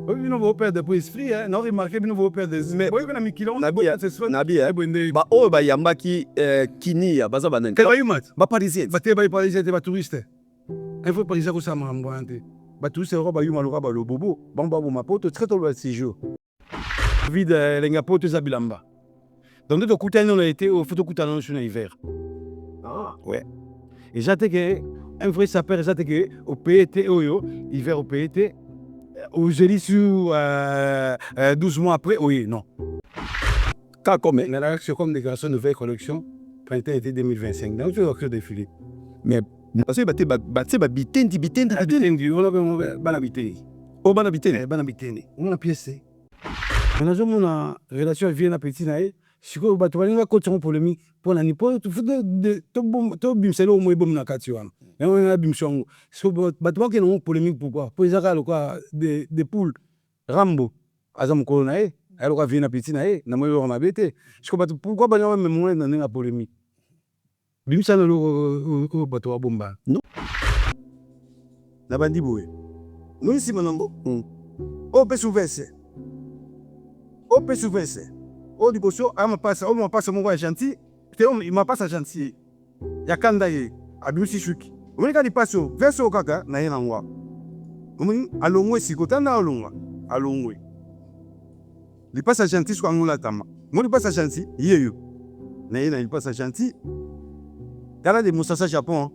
Oui, nous avons perdre pour esprit, hein. Non, remarquez, nous avons perdre esprit. Mais oui, on a mis kilomètres. Nabi, bah, oh, bah, yambaki, kini, baza banan. Quel est le Bah, parisien. Bah, t'es pas parisien, t'es pas touriste. Il faut parisien que ça m'a emboîté. Bah, tout c'est roba, yuma, le bobo. Bamba, ma pote, très tôt le 6 jours. Vide, les gars, potes, zabilamba. Donc, de côté, on a été au photo coutano sur l'hiver. Ah, ouais. Et j'attends que, un vrai sapeur, j'attends que, au PET, hiver au PET, au jeudi sur 12 mois après, oui, non. Quand comme C'est comme déclaration de nouvelle collection, printemps-été 2025. Donc, je vais faire défiler. mais, parce que bitendi, on a banabité. oh, banabité. Banabité. On a pièce. Maintenant, on a relation avec un petit naïe. Si vous avez une coach polémique pour la nipo, tu fais de bimselo au moins bon na katiwa. Et on a bimson. Si vous avez une polémique pourquoi? Pour les agents des poules Rambo. Azam colonae, elle aura vu un petit naïe, n'a pas eu bête. Je comprends pourquoi on a même moins dans la polémique. Bimsano au bateau à bomba. Non. La bandi boué. Nous ici monongo. O pe souvesse. O pe souvesse. O du bosso, on m'a passé mon voix gentil. Il m'a passé gentil. Yakanda ye, abiusi shuki. Umeni kadi passo, verso kaka na yena ngwa. Umeni alongwe sikota na alongwa. Alongwe. Li passe gentil sur angula tama. Moi li passe gentil, yeyo. Na yena il passe gentil. Kala de Moussassa Japon.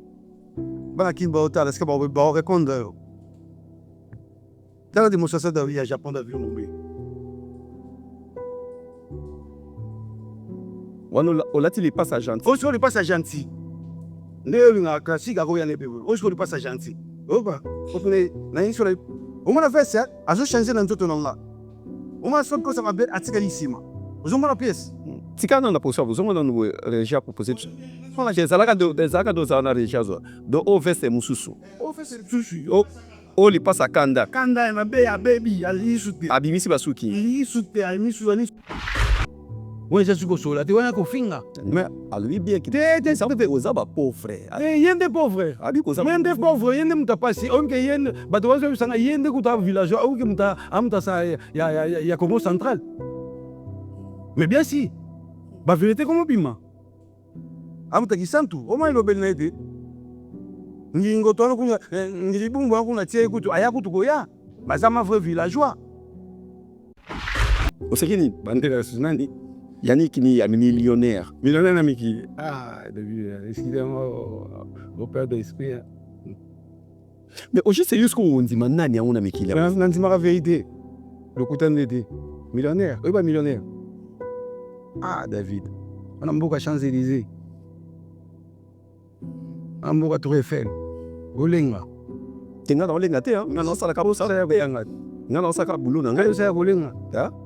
Bana kin ba hotel, est-ce que ba répondre. Kala de Moussassa da via Japon da via Mumbai. On a dit pas ça gentil. Aujourd'hui, il passe à gentil. Ne classique à Royan Lebé. Aujourd'hui, il passe à gentil. Opa, on m'a fait ça, à ce changer dans tout le monde là. On m'a fait que ça m'a bien attiralissima. Vous avez la pièce. Si quand on a posé, vous avez nous déjà proposé. On a dit ça là des accords dans la région. Donc on fait ces mususu. On fait ces mususu. Oh, il passe à Kanda. Kanda, ma baby, ali soute. Abimisi basuki. Ali soute, ali soute. Oui, je suis au là, tu vois, un finger. Mais à lui bien qu'il était ça fait aux abats pauvres. Il y a des pauvres. Il y a des pauvres, il y a des pauvres. On a des pauvres, il y a des villageois, il y a Congo central. Mais bien si, la vérité comme bima. Amta kisantu, au moins le belnede. Ngingo tono kuna, ngibumbu kuna tie kutu, ayakutu goya. Bazama vrai villageois. Osekini, bandera sunani. Yannick ni est millionnaire. Millionnaire Namiki. Ah, excusez-moi, au père de l'esprit. Mais aujourd'hui, c'est juste qu'on dit maintenant, il y a un ami qui l'a. On dit la vérité. Le couteau d'aider. Millionnaire. Oui, pas millionnaire. Ah, David. On a beaucoup de Champs-Élysées. On a beaucoup de Tour Eiffel. Olenga. Tu as dans Olenga, tu as dans ça la cabose. Non, ça a boulot. Non, ça a Olenga.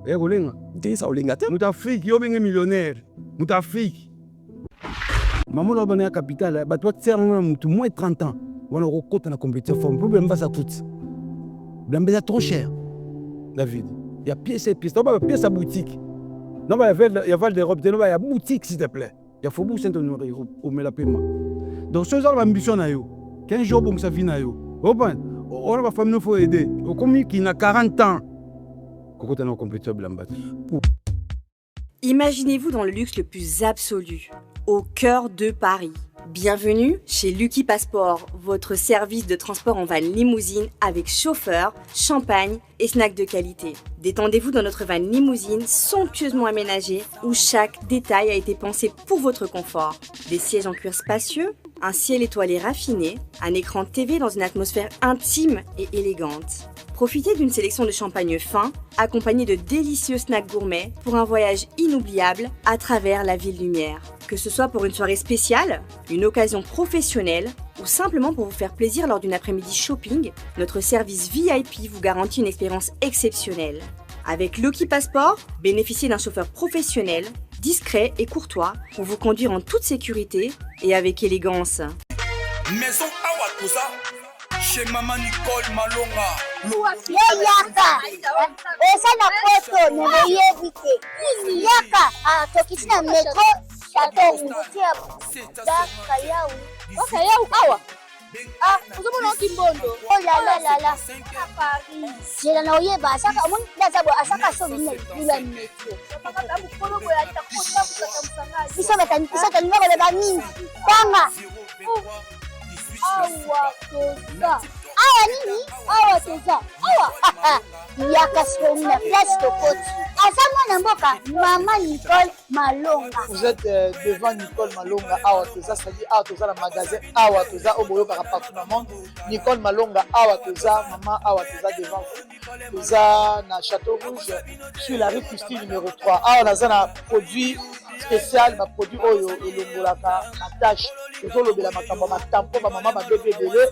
Eh, Olenga. Tu as Olenga. Moutafrique, il y a un millionnaire. Moutafrique. Maman, on a une capitale. Toi, tu sais, moins de 30 ans. On a recompté la compétition. Le problème, ça coûte. Le problème, c'est trop cher. David. Il y a pièce et pièce. Il y a pièce à boutique. Non, il y a Val d'Europe. Il y a boutique, s'il te plaît. Il y a Faubourg Saint-Honoré. On met la paiement. Donc, ce genre d'ambition, 15 jours pour que ça finisse. On a famille, il faut aider. Comme qui a 40 ans. Imaginez-vous dans le luxe le plus absolu, au cœur de Paris. Bienvenue chez Lucky Passport, votre service de transport en van limousine avec chauffeur, champagne et snacks de qualité. Détendez-vous dans notre van limousine somptueusement aménagée où chaque détail a été pensé pour votre confort. Des sièges en cuir spacieux, un ciel étoilé raffiné, un écran TV dans une atmosphère intime et élégante. Profitez d'une sélection de champagne fin, accompagné de délicieux snacks gourmets pour un voyage inoubliable à travers la ville lumière. Que ce soit pour une soirée spéciale, une occasion professionnelle ou simplement pour vous faire plaisir lors d'une après-midi shopping, notre service VIP vous garantit une expérience exceptionnelle. Avec Lucky Passport, bénéficiez d'un chauffeur professionnel, discret et courtois pour vous conduire en toute sécurité et avec élégance. Maison Awatusa, chez Maman Nicole Malonga. Yaka, esa na poto nimeyevite. Yaka, tokisina metro chateau ngutia daka yau. Waka yau awa. Ah, ozomona Kimbondo. Oh là là là là. Je la noyeba asaka omoni ndaza bo asaka so bina kula metro. Isa tani ngaba ba nini. Kwanga. Awa toza. Awa nini? Awa toza. Awa. Yaka somi na place de côte. Asama na mboka Maman Nicole Malonga. Vous êtes devant Nicole Malonga. Awa toza, c'est-à-dire Awa toza le magasin. Awa toza au boyo partout dans le monde. Nicole Malonga, Awa toza, maman Awa toza devant vous. Toza na Château Rouge sur la rue Custine numéro 3. Awa naza na produit spécial, ma produit oyo elongolaka na tâche. Tozolobela makambo matampo ba maman ba bébé belé.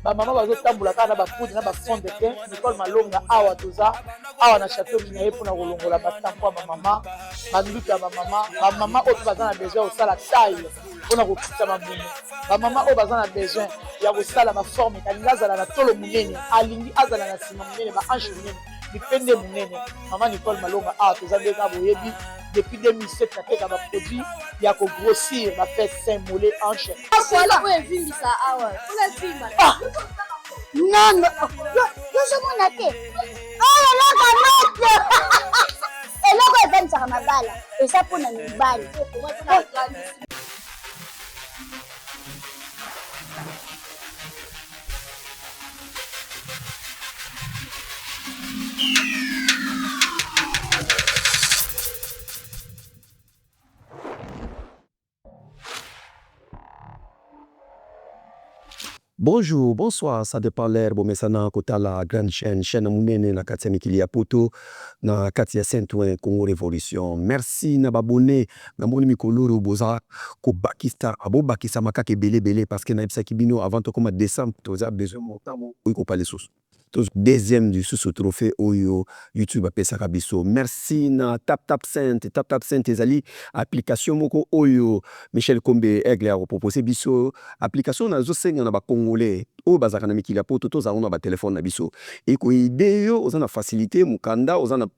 Ba maman bazotambolaka na ba poudre na ba fond de teint. Nicole Malonga Awa toza. Awa na Château Minaye pour na kolongola batampo ba maman. Banduka ba maman. Ba maman oyo baza na besoin osala taille. Pona kokita mamumu. Ba maman oyo baza na besoin ya kosala ma forme kalinga azala na tolo munene. Alingi azala na sima munene ba hanche munene. Dipende munene. Maman Nicole Malonga Awa toza ndeka boyebi. Depuis 2007, ça fait un produit, il y a qu'au grossir, ma fête Saint-Mollet hanche. Voilà. Non, non. Yo so mona te. Oh là là, et là quoi vient ça ma balle. Et ça pour na balle. Bonjour, bonsoir, ça dépend l'air, bon, mais ça n'a côté la grande chaîne Mounene, na Katia Mikili Poto, na Katia Saint-Ouen, Congo Révolution. Merci, na babone, na moni mikolo boza, ko bakista, abo bakista makake belé, parce que na ipsa kibino, avant de commencer décembre, tu as besoin de mon temps, oui, qu'on parle sous. Deuxième du sous trophée Oyo YouTube appelle ça Kabiso. Merci na tap saint ezali application moko Oyo Michel Kombe Aigle a proposé biso application na zo senga na ba congolais o bazaka na mikili poto to za na ba téléphone na biso et ko ide yo oza na facilité mukanda oza na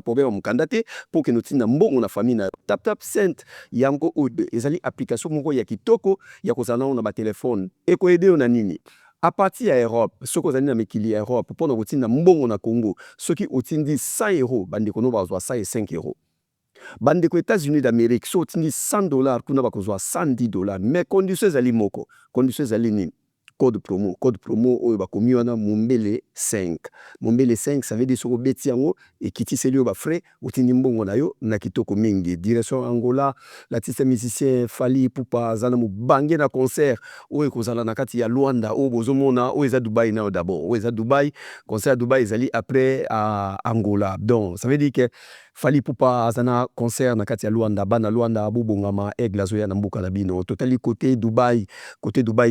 problème mukanda te pour que notina mbongo na famille na tap saint yango Oyo ezali application moko ya kitoko ya kozana na ba téléphone et ko ide yo na nini. À partir de l'Europe, ceux qui ont na mikili Europe, pour nous retirer mbongo na Congo, ceux qui ont 100 euros, bande kono bazwa 105 euros. Bande ko États-Unis d'Amérique, ceux qui ont $100, kuna bakozwa $110. Mais conditions zali moko, conditions zali nini? Code promo oyo bakomi wana Mombele 5. Mombele 5 ça veut dire soko beti yango et kiti selio ba frais otindi mbongo na yo na kitoko mingi. Direction Angola, l'artiste musicien Fally Ipupa zana mubange na concert oyo kozala na kati ya Luanda o bozomona o eza Dubai na d'abord. O eza Dubai, concert à Dubai ezali après à Angola. Donc ça veut dire que Fally Ipupa azana concert na kati ya Luanda bana Luanda abubongama Aigle azoya na mboka na bino. Totali côté Dubai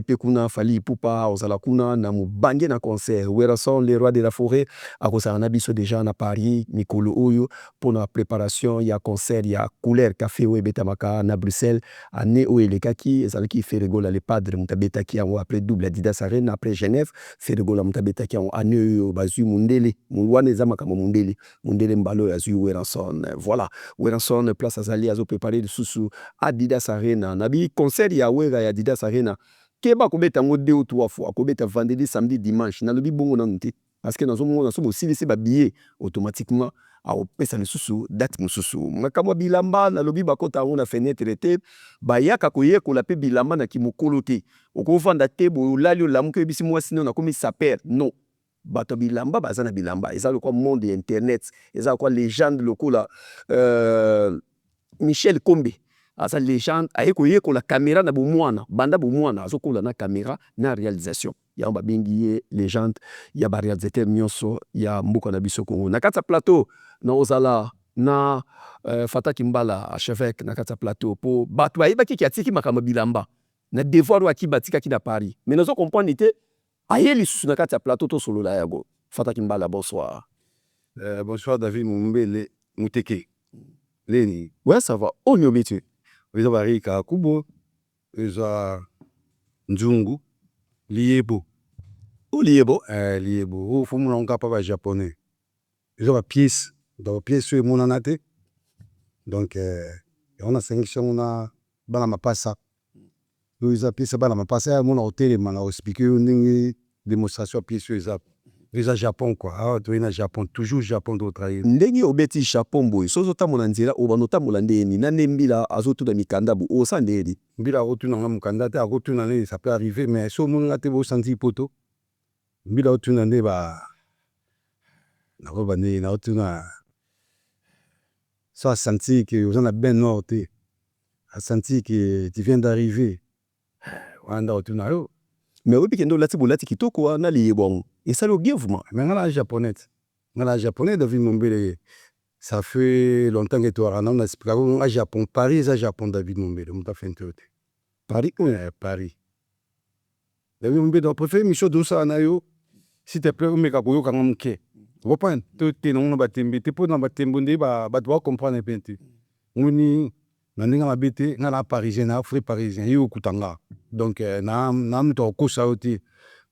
pe kuna Fally Ipupa ozala kuna na mubange na concert. Werason les rois de la forêt akozala na biso déjà na Paris mikolo oyo pour la préparation ya concert ya couleur café o betamaka na Bruxelles année o elekaki ezalaki Ferregola le padre mutabetaki yango après double Adidas Arena après Genève Ferregola mutabetaki yango année o bazui mundele mulwane zamaka mundele mbalo ya zui Werason. Voilà, Werason place azali azo préparer de sous Adidas Arena nabi concert ya wega ya Adidas Arena keba kobeta ngo 2 ou 3 fois kobeta vendredi samedi dimanche na lobi bongo na nti parce que nazo mona so aussi laisser ba billet automatiquement a opesa le susu date mususu makamwa bilamba na lobi bakota ngo na fenêtre te ba yaka koyekola pe bilamba na kimokolo te okovanda te bo lali olamuke bisi mwasi no na komi saper non bato bilamba bazana bilamba eza le quoi monde internet eza quoi légende lokola Michel Kombe asa légende ayeko la caméra na bomwana banda bomwana azokola na caméra na réalisation ya ba bengi légende ya ba réalisateur nyonso ya mbuka na biso Congo na kata plateau na ozala na Fataki Mbala archevêque na kata plateau po bato ayebaki ki atiki makamba bilamba na devoir wa ki batika ki na Paris mais nazo comprendre te ayeli susu na kata plateau to solo la yago Fataki Mbala bonsoir. Bonsoir David Mumbele Muteke. Leni. Ouais ça va on y métier. Eza barika kubo eza nzungu liebo liebo fumula ngapa ba japonais eza ba pièce donc pièce monana te donc on a sanction na bana mapasa oyo eza piese bana mapasa ya mona kotelema na koexplike yo ndenge démonstration ya piese oyo eza Japon quoi. Awa toyei na Japon, toujours Japon tokotravaille. ndenge obeti Japon boye soki ozotambola nzela obanda otambola ndeni na nde mbila azotuna mikanda bo osa ndeni mbila akotuna nga mokanda te akotuna nde ça peut arriver mais so omoni nga te bosanti poto mbila otuna nde nakoba nde naotuna so asanti ke oza na ben nord te asanti ke tu viens d'arriver wana nde akotuna yo mais oyebi kende olati bolati kitoko wana liyebwango esali bien vraiment. mais nga na japonais nga na japonais David Mombele ça fait longtemps que toarana na explika nga Japon Paris eza Japon David Mombele moto afente yo te Paris Paris David Mombele donc préféré mission dosala na yo s'il te plaît omeka koyoka nga moke comprendre to te nango na batembe te mpo na batembo nde bato bacomprendre mpe te ngoni na ndenge mabe te nga na parisien na vrai parisien ye okuta nga donc na moto akokosa yo te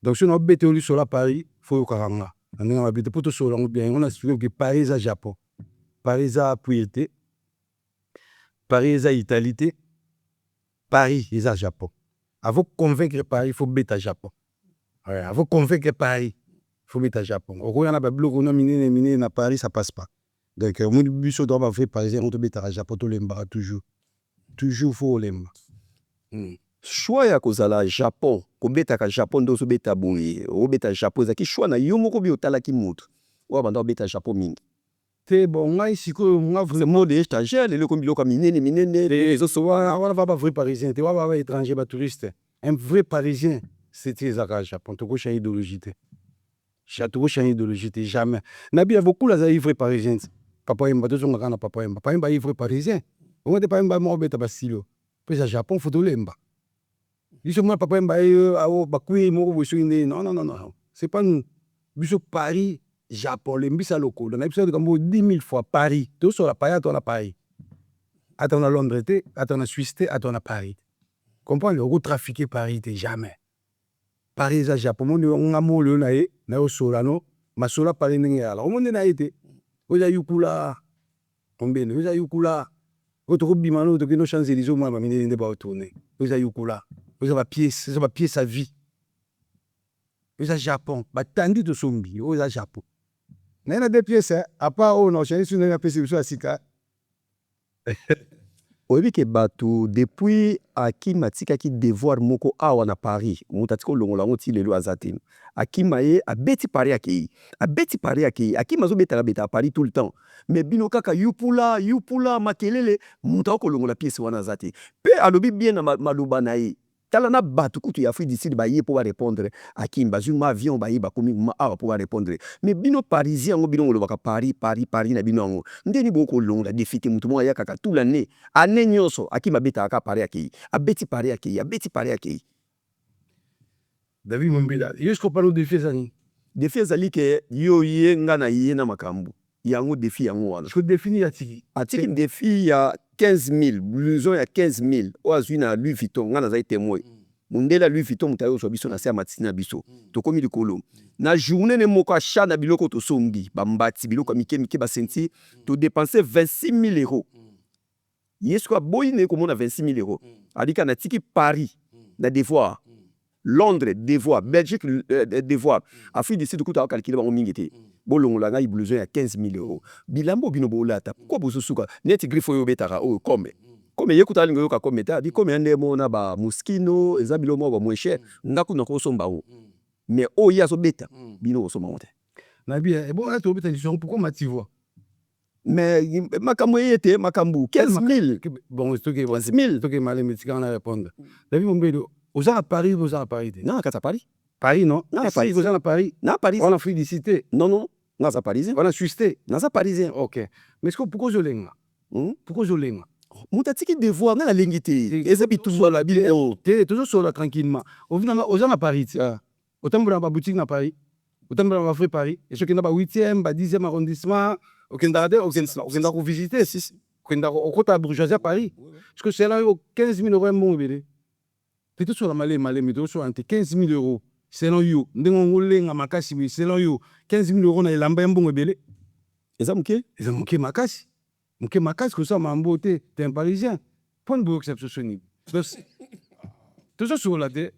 donc so naobete yo lisola Paris fo oyokaka nga na ndenge mabe te mpo tosolola yango bien yango na explike ke Paris eza Japon Paris eza pureté Paris eza Italie te Paris eza Japon avant convaincre Paris faut beta Japon avant convaincre Paris faut beta Japon okoya na babiloko na minene na Paris ça passe pas donc omoni biso to ba vrai parisien on to beta Japon to lembaka toujours faut olemba choix ya kozala Japon kobetaka Japon nde ozobeta boye obeta Japon ezalaki choix na yo moko bi otalaki moto oyo banda obeta Japon mingi te bon ngai sikoyo nga vraiment de stagiaire lelo komi biloko minene ezosowa wana ba vrai parisien te wana ba étranger ba touriste un vrai parisien c'était ezaka Japon tokosha idéologie te tokosha idéologie te jamais nabi avokula azali vrai parisien papa yemba tozongaka na papa yemba ye vrai parisien ongo te papa yemba moko beta basilo mpo eza Japon fo tolemba biso mwana papa yemba awo bakui moko bosoki nde non c'est pas nous biso Paris Japon lembisa lokolo na biso likambo 10 000 fois Paris tosola Paris atona Paris atona Londres te atona Suisse te atona Paris comprendre okotrafiquer Paris te jamais Paris eza Japon moni nga moli oyo na ye na yo sola no masola Paris ndenge yala omonde na ye te oyo eza yukula ombene oyo eza yukula oyo tokobima no tokende Champs-Élysées omona baminene nde baotourne oyo eza yukula oyo eza bapiese ya vie oyo eza Japon batandi tosombi oyo eza Japon naye na de piese apa oyo na ochangi su ndenge apesi biso ya sika oyebi ke bato depuis akima atikaki devoir moko awa na Paris moto atika olongola yango ti lelo aza te akima ye abeti Paris akei akima azobetaka betaka Paris tout le temps mais bino kaka yupula makelele moto akolongola piese wana aza te mpe alobi bien na maloba na ye tala na bato kutu ya Afrique du Sud baye mpo barépondre akimi bazwi ma avion baye bakomi ma awa mpo barépondre mais bino parisien yango bino olobaka Paris na bino yango ndeni bokolongola defi te moto moko ayakaka tout l'année ane nyonso akimi abetaka ka Paris akei abeti Paris akei David Mombela yo sikopana defi ezali defi ezali ke yo ye nga na ye na makambo yango defi yango wana ko définir atiki defi ya 15 000 blouson ya 15 000 oyo azwi na Louis Vuitton nga nazali témoin mundele Louis Vuitton moto ayozwa biso na se ya matisi na biso tokomi likolo na journée ne moko achat na biloko tosombi bambati biloko ya mike basenti todepense 26 000 euros ye siko aboyi ne komona 26 000 euros alika na tiki Paris na devoir Londres devoir Belgique devoir Afrique du Sud kuta akalkile bango mingi te bolongola ngai blouson ya 15 000 euros bilambo bino bolata pourquoi bozosuka neti griffe oyo betaka oyo comme ye kuta lingo yoka comme ta bi comme ande mona ba muskino eza bilomo ba moins cher ngaku na ko somba o mais oyo yazo beta bino ko somba monte na bien bon là tu obeta disons pourquoi mativo mais makambo yete makambo 15 000 bon c'est que 15 000 to que mal metika na répondre David Mombela aux à Paris non kata Paris non Paris aux à Paris on a Afrique du Sud non naza parisien on a Suisse naza parisien OK mais pourquoi je lenga moto atiki devoir nga nalengi te eza bituzola bino te tozosola tranquillement oza na Paris otambola na baboutique na Paris otambola na bafrai Paris esokenda ba 8e ba 10e arrondissement okendaka te okenda kovisite okenda okota bourgeoisie à Paris parce que c'est là 15 000 euros mbongo ebele te tosola malemi tozosola te 15 000 euros selon yo ndenge olenga makasi mais selon yo 15 000 euros na elamba ya mbongo ebele eza moke makasi kosala mambo te un parisien point de boyokisa biso soni tozosola te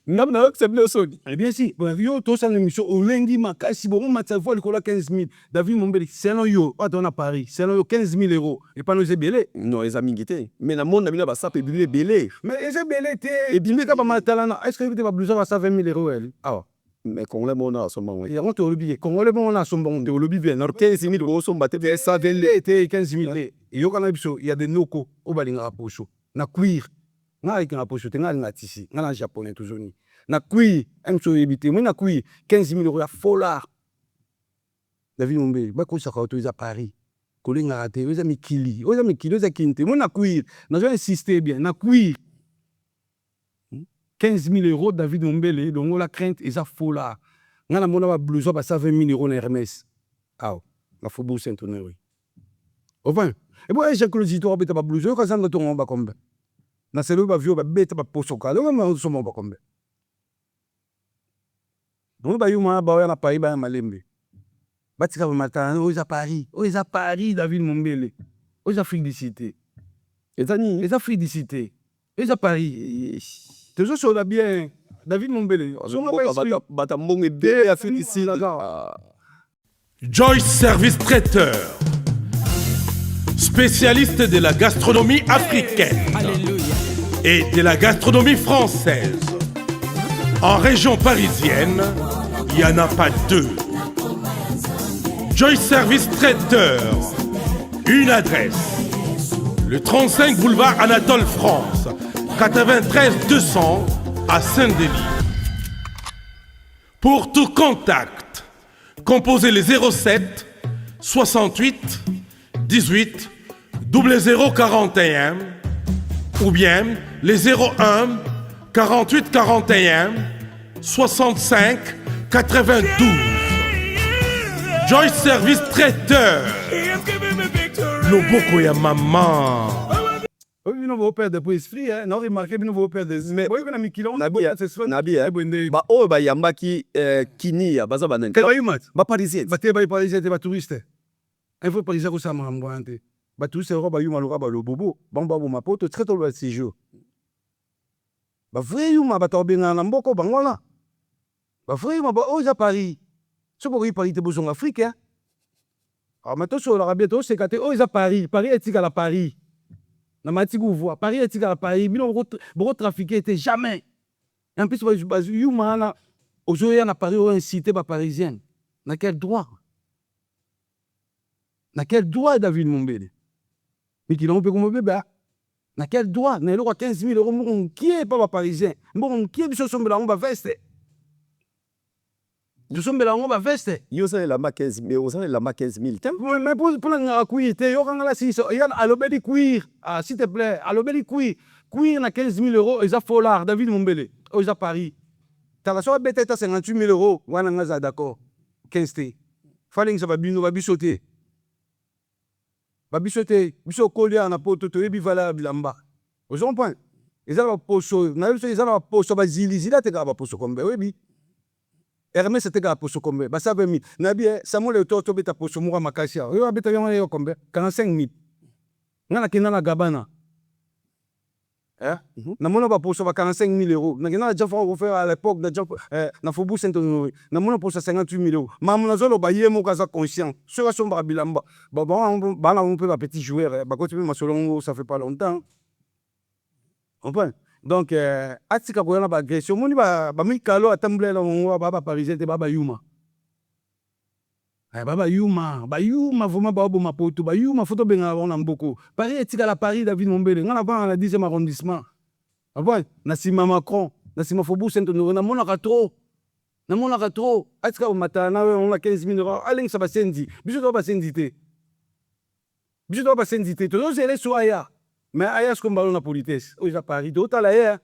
ngam na accepte soni. Eh bien si, yo tosala émission olengi makasi bongo matisa fois likolo 15 000. David Mombele, selon yo, on à Paris, selon yo 15 000 euros. Et pas nous belé. Non, eza mingi te. Mais na monde na bino ba sap ebimé belé. Mais eza belé te. Et bien ka ba matalana, est-ce que tu vas blouser à 20 000 euros elle? Ah. Mais Congolais mon na somba Il y a honte au lobby. Congolais bon na somba on au lobby bien. 15 000 euros somba te ça te 15 000. Et yo kana biso, il y a des noko au balinga pocho. Na cuir. Na ikana pocho te na tisi. Na japonais toujours ni. Na cuir, emso ebité. Moi na cuir 15 000 euros à folar. David Mombele, ba ko saka autorisé à Paris. Kolinga raté, oza mikili, oza kinte. Moi na cuir, na je insister bien, na cuir. 15 000 euros, David Mombele, donc la crainte, et ça faux là. On a mon blouson, ça 20 000 euros dans Hermès. Ah, la Faubourg Saint-Honoré. Enfin, et bon, j'ai que le zitoire, bête pas blouson, quand ça ne tombe pas comme ça. Dans ce lieu, vieux, bête pas poso calme, on ne sommes pas comme ça. Donc, bah, you m'a baoué à Paris, bah, malembe. Batika le matin, aux à Paris, David Mombele. Aux Afrique du Cité. Les Afriques du Cité. Les à Paris. Toujours sur la bien, David Mombele. Joyce Service Traiteur, spécialiste de la gastronomie africaine et de la gastronomie française. En région parisienne, il n'y en a pas deux. Joyce Service Traiteur, une adresse, le 35 boulevard Anatole France, 93 200 à Saint-Denis. Pour tout contact, composez les 07 68 18 0041 ou bien les 01 48 41 65 92. Joyce Service Traiteur. Loboko ya maman. Oui, nous avons peur de esprit, hein. Non, remarquez, nous avons peur de. Mais oui, on a mis kilo. Nabi, ba oh ba yambaki kini ya baza banani. Ba parisien. Ba te ba parisien te ba touriste. Il faut parisien ko sa mambwante. Ba touriste ro ba yuma lo ba lo bobo. Ba ba ma poto très tôt le séjour. Ba vrai yuma ba tobenga na mboko bangola. Ba vrai yuma ba oh ja Paris. Ce pour Paris te besoin Afrique, hein. Alors maintenant sur l'Arabie to c'est katé oh ja Paris. Paris est à la Paris. Na matiku voix Paris est à Paris bino bro trafiquer était jamais en plus ba yuma na aujourd'hui na Paris on incité ba parisien na quel droit David Mombele mais qui l'on peut comme bébé na quel droit na le 15 000 euros mon qui est pas parisien mon qui est biso sombela on va veste nous sommes là on va veste yo ça la ma 15 mais on ça la ma 15 000 mais pour la cuir te yo kanga la si ya alobeli cuir ah s'il te plaît alobeli cuir na 15 000 euros et ça folar David Mombele aux à Paris t'as la soirée bête 58 000 euros wana ngaza d'accord 15 t fallait que ça va bino va bisoter biso kolia na poto to ebi vala bilamba aux on point ils ont poso na ils ont poso ba zilizila te ka ba poso kombe webi Hermès c'était à poso combien? Bah ça 20 000. Nabi Samuel Ototo beta poso mura makasia. Yo abeta yo combien? 45 000. Ngana kina na gabana. Na mona ba poso ba 45 000 euros. Na kina déjà faire à l'époque na Faubourg Saint-Honoré. Na mona poso 58 000 euros. Mamuna zolo ba yemo kaza conscient. Sera son ba bilamba. Ba na on peut ba petit joueur. Ba continuer ma selon ça fait pas longtemps. On peut. Donc atika ko yana ba agression moni ba mikalo atamble la ngwa ba parisien te ba yuma ba yuma vraiment ba bo mapoto ba yuma photo benga on mboko Paris etika la Paris David Mombele ngana ba na 10e arrondissement avant na sima Macron na sima Faubourg Saint-Honoré na monaka trop atika mata na on a 15 000 euros allez ça va sendi biso to ba sendité to c'est les soya. Mais ailleurs ce qu'on parle na politesse au Paris d'autres là hier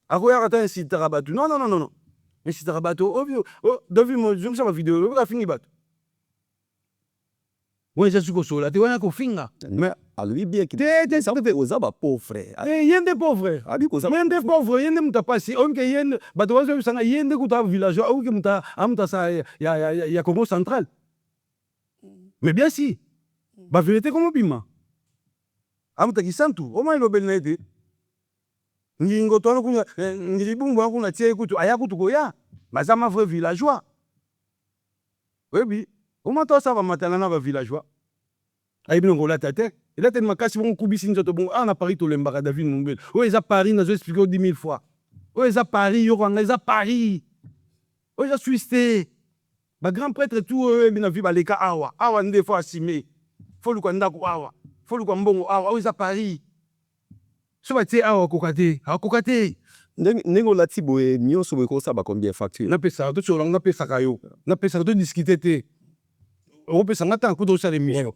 à quoi attends un site rabatou non un site rabatou oh David moi je me ça vidéo on a fini bat ouais je suis ko sola tu vois ko finga mais à lui bien qui ça fait aux aba pauvre yende pauvre abi ko ça yende pauvre yende muta pasi on que yende bato wazo sanga yende kuta village ou que muta amta sa ya Congo central mais bien si ba vérité comme bima amutaki santu oma ilobeli na ete ngingo tono kuna ngilibumbu kuna tie kutu aya kutu koya mazama vrai villageois webi comment ça va matana na ba villageois ay binongo la tete il a tellement makasi bon kubisi nzoto bon na Paris to lembaka David Mumbele o eza Paris nazo expliquer 10 000 fois o eza Paris yo kwanga eza Paris o eza Suisse ba grand prêtre tout bina vi baleka awa nde fois asime faut lu kwanda ko awa faut lu kwa mbongo awa o eza Paris so batie awa kokate ndenge olati boye nyonso boye kosaba combien facture napesaka tosolanga napesaka yo napesaka todiscute te okopesanga ntango kuta osala émission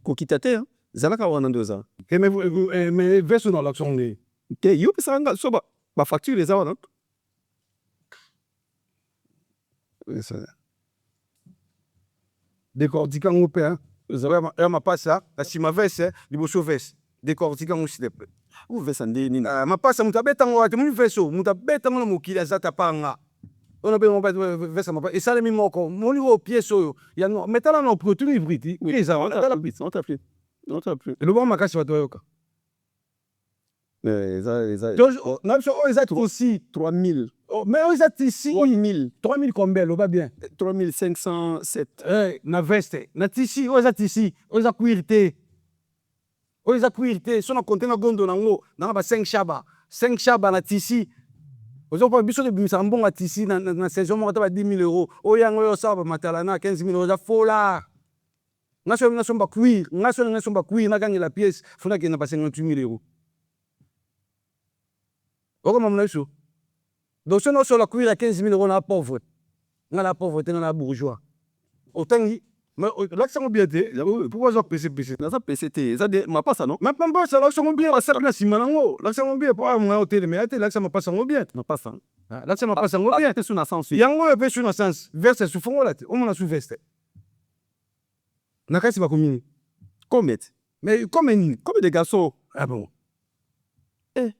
kokita te zalaka wana nde oza mais verso na l'action nde te yo opesaka nga so bafacture eza wana décortika ngo mpe ya mapasa na nsima vese liboso vese décortika ngo s'il te plaît uvesa nde nini mapasa moto abetango wate moni veso moto abetango na mokili aza tapanga ona bengo vesa mapasa esalemi moko moni oyo piese oyo yango metala na opportunité briti eza eloba makasi bato bayoka na biso oyo eza aussi 3000 mais oyo eza tisi 3000 combien eloba bien 3507 na veste na tisi oyo eza tisi oyo eza cuir te oyo eza cuir te so na konte na gondo nango nanga ba 5 shaba na tisi ozopa biso tobimisaka mbongo ya tisi na saison moko ata ba 10 000 euros oyo yango oyo osala bamatala na 15 000 euros eza fola nga so nasomba cuir nga so nasomba cuir nakangela pièce fona kende ba 58 000 euros okomamona biso donc so nosola cuir ya 15 000 euros na pauvre nga na pauvre te nga na bourgeois otangi mais l'accent bien te pourquoi ça PC naza pese te eza de mapasa non mapamba ça l'accent bien basala na sima nango l'accent bien po mwa hotel mais ate l'accent mapasa ngo bien mapasa l'accent mapasa ngo bien te suna sens yango pe suna sens verse su fongo la te o mona su veste na kasi ba komini combien mais combien de garçons ah bon mais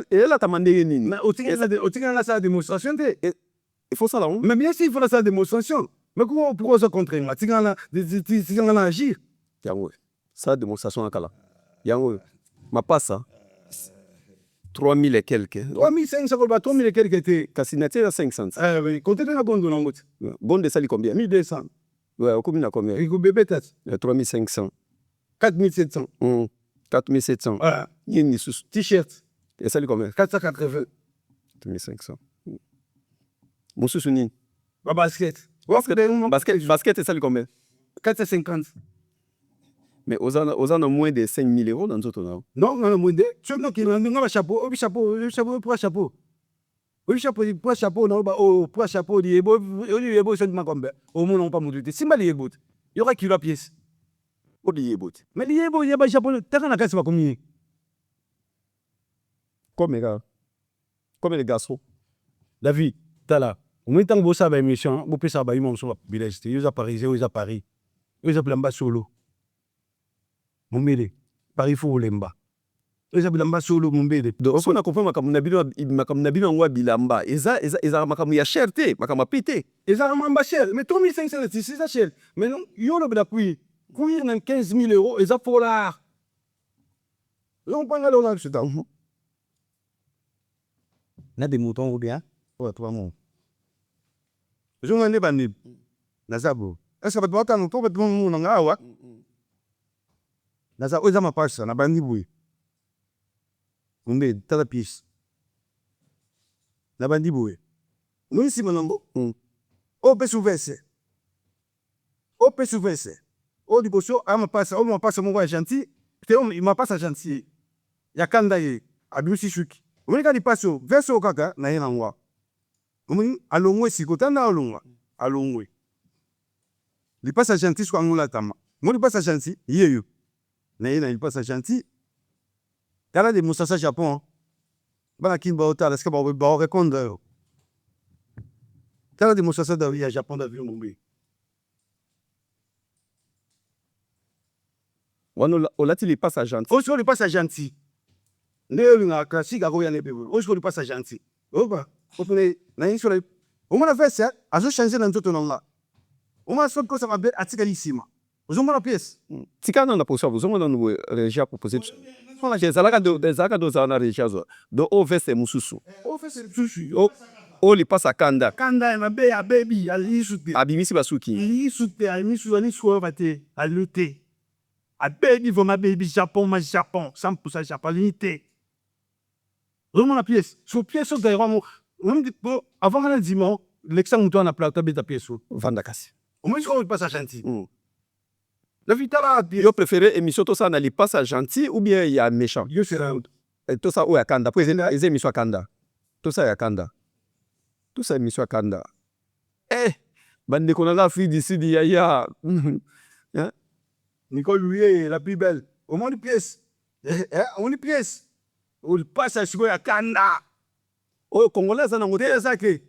et là ta mandé nini mais otinga na sa démonstration te il faut ça là mais bien sûr il faut la sa démonstration. Mais pourquoi ça contre moi? Tu vas agir. Yango, ça démonstration à Kala. Yango, ma passe 3000 et quelques. 3500, 3000 et quelques. Cassinate à 500. Ah oui, comptez la gonde dans l'autre. Gonde sali combien? 1200. Ouais, au combien combien? Il faut bébé tête. 3500. 4700. 4700. Ah. Il y a une sous t-shirt. Et sali combien? 480. 2500. Mon sous-souni. Basket. Basket, c'est ça le combien? 450. Mais aux en moins de 5 000 euros dans notre nom. Non, on a moins de. Tu as un chapeau, pour un chapeau. Oui, chapeau, non, pour un chapeau, il y a beau, c'est combien? Au moins, on pas modifié. Si mal, il y a beau. Il y aura kilo pièce. Il y a beau. Mais il y a beau, il y a un chapeau, t'as un casse pas combien? Combien les garçons? La vie, t'as là. Au moins, tant que vous savez, émission, vous pouvez savoir, ils sont village, ils sont parisien, ils sont Paris. Ils sont plamba solo. Mon bébé, Paris faut lemba. Ils sont plamba solo, mon bébé. Donc, on a compris que Nabil Angwa bilamba. Eza makamu ya cherté, makamu pité. Eza mamba cher, mais 3500 c'est ça cher. Mais non, yo le bla cuir. Cuir dans 15 000 euros, eza pour l'art. Là, on parle là, c'est ça. Na des moutons ou bien? Ouais, 3 mots. Je n'ai pas de Nazabo. Est-ce que tu vas nous trouver tout le monde en awa? Nazabo, ils ont ma passe, na bandi boui. Mumbe, t'as la piste. Na bandi boui. Nous ici, mon nom. O pe souvesse. O pe souvesse. O du bosso, a ma passe, o ma passe, mon gars gentil. Il m'a passe gentil. Yakanda ye, abusi shuki. Vous voyez, passo, verso kaka, na yenangwa. Muni alongwe sikotanda alongwe li passa gentil so angula tama moni passa gentil yeyo na yena il passa gentil tala de musasa Japon bana kin ba otala ska ba répondre tala de musasa da ya Japon da viu mumbi wano olati li passa gentil o li passa gentil ndelo nga classique ako ya nebe o li passa gentil oba opene na insula o mona veste azo changer na nzoto nanga o mona so ko sa mabe atika lisima ozomona pièce tika na position ozomona no régie a proposé ezalaka dozala na régie azwa donc o veste mosusu ofese lisusu o lipasa kanda kanda ya mabe abebi alisu te abimisi basuki alisu te alisu oyo bate alilu te abebi vraimen abebi japon 100% japon alini te ozomona pièce so pièce oyo dairamo avant kana ndima lekisa moto wana plateau abeta pièce oyo vanda kasi omoni oyo lipasa gentil navitala yo préféré émission tosala na lipasa gentil ou bien ya méchant yo sera tosala oyo ya kanda po eza émission ya kanda tosala ya kanda tosala émission ya kanda bandeko na Afrique du Sud yaya Nicole Louis la plus belle omoni pièce omoni pièce olipasa sikoyo ya kanda oyo congolais aza nango te ezake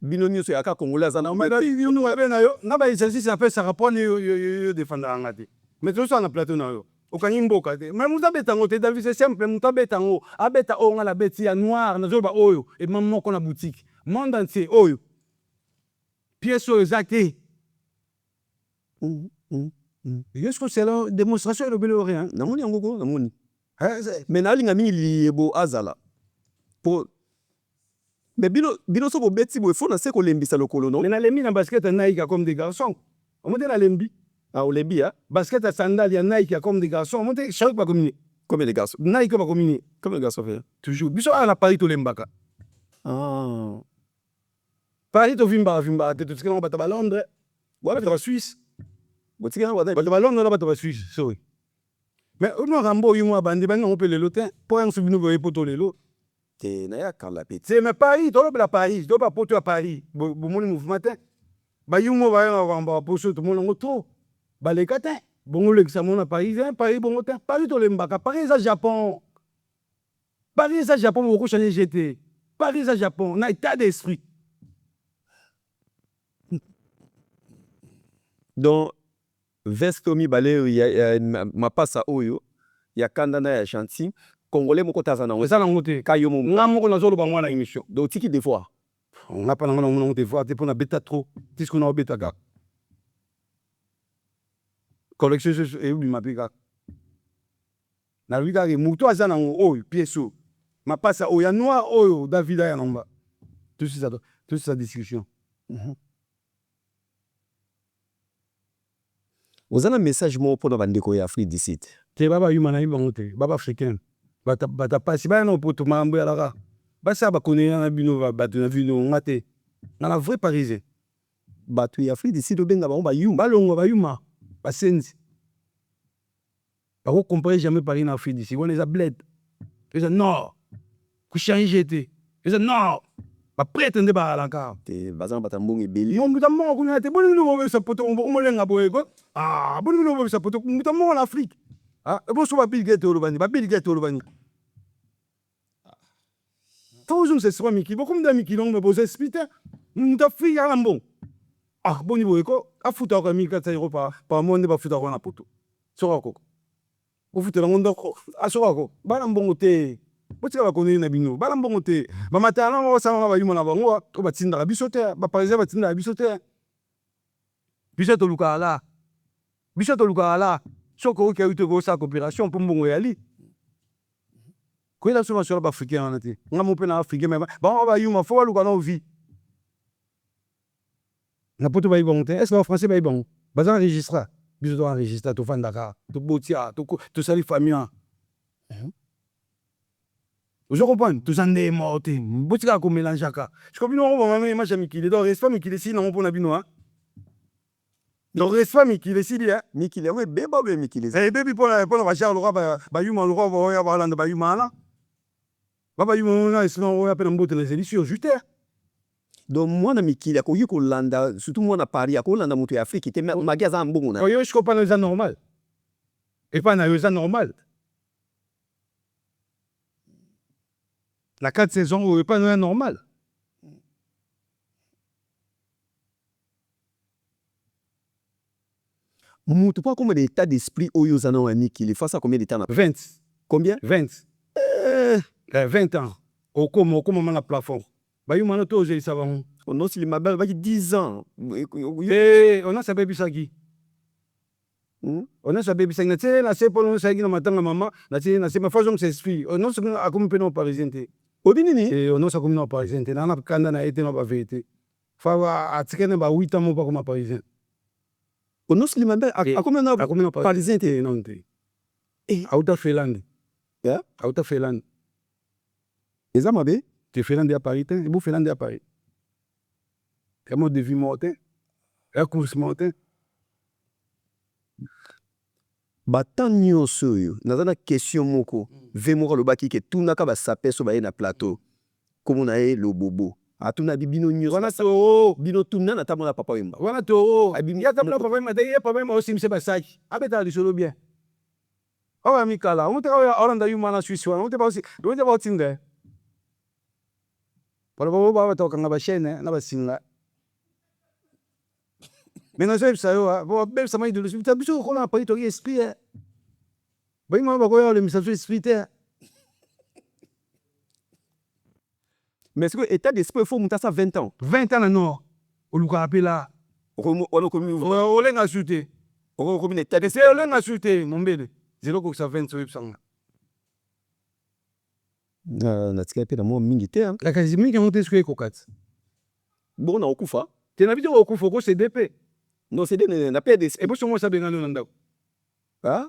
bino nyonso yaka congolais aza nango yabe na yo nga baexercice apesaka mpona yo defendaka nga te mais tosala na plateau na yo okangi mboka te mais moto abeta yango te david c'est simple moto abeta yango abeta oyo nga labeti ya noir nazoloba oyo ema moko na boutique monde entier oyo pièce oyo eza te yesko selo démonstration elobeli oyo namoni yango ko namoni mais nalinga mingi liyebo azala po mais bino so bobeti boye fo na se kolembisa lokolo no mais nalembi na basket ya Nike comme des garçons omonte nalembi olembi basket ya sandal ya Nike comme des garçons omonte chaque bakomini comme les garçons Nike bakomini comme les garçons fait toujours biso ala na Paris tolembaka Paris tovimbaka te totikana bato ba Londres bato ba Suisse bato ba Londres na bato ba Suisse sorry mais ono rambo oyo mwa bandi bango mpe lelo te po yango bino boye poto lelo te na ya kala peti c'est mais Paris tolobela Paris to ba poto ya Paris bomoni mouvement te bayumo bayanga kwamba poso to mona ngoto baleka te bongo lekisa mona Paris bongo te Paris tolembaka Paris eza Japon beaucoup changer GT Paris eza Japon na état d'esprit donc veste mibale ya mapasa oyo ya kanda na ya gentil congolais moko taza nango eza nango te ka yo mo nga moko nazoloba mwana émission donc tiki devoir nga pa nango nango devoir te mpona beta trop tiske na obetaka collection eyebima mpe kaka nalobi kaka moto aza nango oyo pièce oyo mapasa oyo ya noir oyo david aya namba tout sa discussion oza na message moko mpona bandeko ya Afrique du Sud te babayuma na ye bango te baba africaine bata pasi baya na opoto makambo yalaka basala bakonela na bino bato na bino nga te nga na vrai parisien bato ya Afrique du Sud obenga bango bayuma balongwa bayuma basenzi bakocompare jamais Paris na Afrique du Sud wana eza bled eza nord kuchange te eza nord baprêtre nde bazalaka te baza na bato ya mbongo ebele muta moko kuna te boni bino bobebisa poto omolenga boye ko boni bino bobebisa poto muta moko na Afrique boso babill gate olobani toujours c'est soit mikili bokomida mikili ongo boza explique muta Afrique ala mbongo boni boye ko afutaka 1400 euros par mois nde bafutaka na poto soka koko ofutela ngo ndoko asoka ko bana mbongo te botika bakoneli na bino bala mbongo te bamatala ngo basanga bayuma na bango to batindaka biso te baparisien batindaka biso te biso tolukaka la soki okoki ayi te kosala coopération mpo mbongo yali koyela so basola baafricain wana te nga mo mpe na africain me bango bayuma fo baluka na ovi na poto bayi bango te est ce que bafrançais bayi bango baza enregistra biso to enregistra tofandaka tobotia tosali famille ozo comprendre toza nde moko te botikaka komélangeaka siko bino ngo bamama image ya mikili donc respect mikili esili nango mpona bino donc respect mikili esili mikili yango ebeba oyo mikili ebebi mpona bajare lokwa bayuma lokwa baoya balanda bayuma wana babayuma na esila oya mpe na mbote na ezeli sur ju te donc mwana mikili akoki kolanda surtout mwana Paris akolanda moto ya Afrique te magi aza na mbongo na yo siko mpana eza normal epai na yo eza normal la 4 saisons oyo epai na yo normal moto mpo akoma na état d'esprit oyo oza na wa mikili face à combien de temps na 20 combien 20 ans okoma na plafond bayuma na to ozelisa bango onosili mabe baki 10 ans ona sabebisaki On a sa bébé sang, na c'est pour nous ça qui na matanga maman, na c'est ma façon c'est esprit. On a ce qu'on a comme pénon parisien. Obinini. Et on a ça comme non parisien. Na na kanda na été na ba vérité. Fa a tikene ba 8 ans mo pas comme parisien. On a ce limambe a comme parisien te non te. Out of Finland. Yeah. Out of Finland. Eza mabe? Tu Finland à Paris, tu es Finland à Paris. Et moi de vie morte. Et course morte. Batan nyonso yo nazana question moko vemoko lobaki ke tunaka ba sape so baye na plateau comme na ye lobobo atuna bibino nyonso Wana to bino tunna na tamona papa yemba wana to ya tamla papa yemba ye papa yemba aussi mse basaki abeta lisolo bien awa mikala on te ka Hollande yu mana Suisse wana on te ba aussi on te ba tinga para bobo ba to kanga ba chaîne na ba singa mais non c'est ça yo bo bel sama idole tu as besoin qu'on a pas to esprit ba ima ba ko yo le message esprit mais est-ce que état d'esprit faut monter ça 20 ans 20 ans non o luka apela on comme o lenga sute on comme état c'est o lenga sute mombele 0 ko sa 20 so yipsanga na tika pe na mo mingi te la kazi mingi on te sque ko kat bon na okufa te na bidio okufa ko CDP non c'est des na paix d'esprit et pour moi ça benga no ndako ah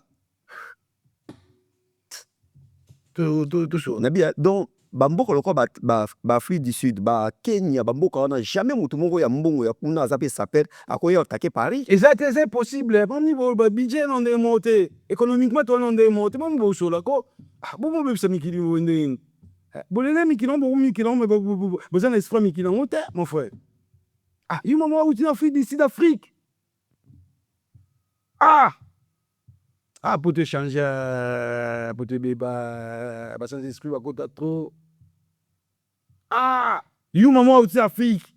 tout ça na bia donc bamboka loko ba Afrique du Sud ba Kenya bamboka wana jamais mutu moko ya mbongo ya kuna azape saper akoya attaquer Paris et ça c'est impossible bon niveau ba budget non de monter économiquement toi non de monter bon bo so la ko bon bo be sa mikili wende bolele mikili bon mikili mais besoin d'esprit mikili on te mon frère ah il moment où tu en Afrique du Sud Afrique pour te changer pour te béba sans esprit va côté trop you maman aussi Afrique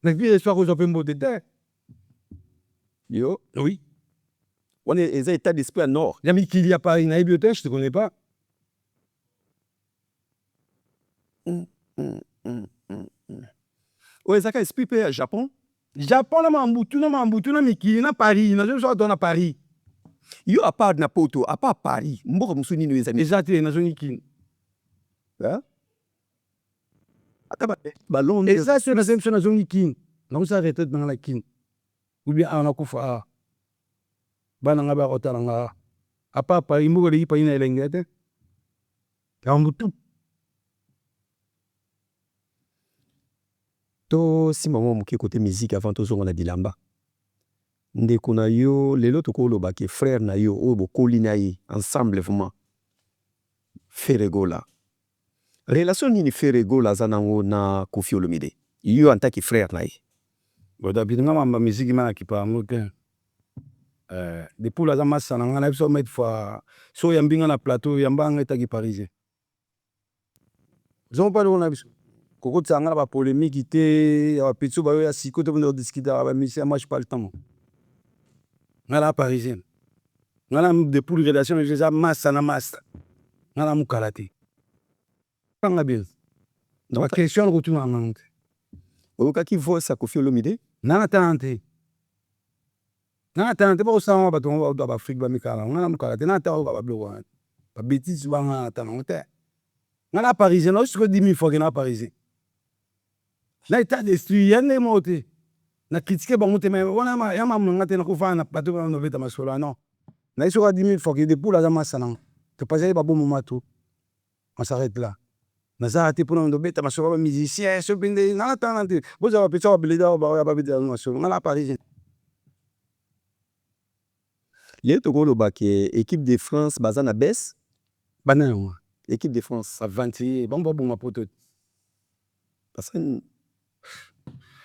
na vie histoire que j'appelle mot de terre yo oui on est les états d'esprit à nord il y a mis qu'il y a Paris na bibliothèque je te connais pas ouais ça esprit pe Japon na mambutu na mikili na Paris na je so dans Paris yo à part na poto à part Paris mboka musuni no ezami exactement na zone kini hein ata ba Londres et ça c'est na zone kini na on s'arrête dans la kini ou bien on a kufa bana ngaba kotala nga à part Paris mboka le yipa ina elengete mambutu to si maman moke côté musique avant tozonga na bilamba ndeko na yo lelo tokoloba ke frère na yo oyo bokoli na ye ensemble vraiment Ferregola relation nini Ferregola aza nango na Koffi Olomide yo en tant que frère na ye boda binga mamba musique mana kipa moke depuis la zama sana ngana biso mettre fois so yambinga na plateau yambanga etaki parisien zon pas on a biso koko tsanga ba polémique te ya pitso ba yo ya siko te on discuter ba mission moi je pas le temps ngala parisien ngala depuis relation déjà massa na massa ngala mukalate panga bien donc question retourne en mente okaki voix à Koffi Olomide nana tante ba osama ba tongo ba Afrique ba mikala ngala mukalate na ta ba bloko ba bêtise ba ngala tanonte ngala parisien no ce que 10 000 fois que na parisien na état d'esprit yane moté na critiquer bango te mais wana ma ya mamu ngate na kufa na plateau na noveta masolo non na iso ka 10 000 fois que depuis la zama sana te passer ba bon moment tout on s'arrête là na za te pour noveta masolo ba musicien so binde na tanante bo za ba pesa ba beleda ba ba bida masolo ngala parisien les tokoloba ke équipe de France baza na baisse banan équipe de France a 20 bon ma poto parce que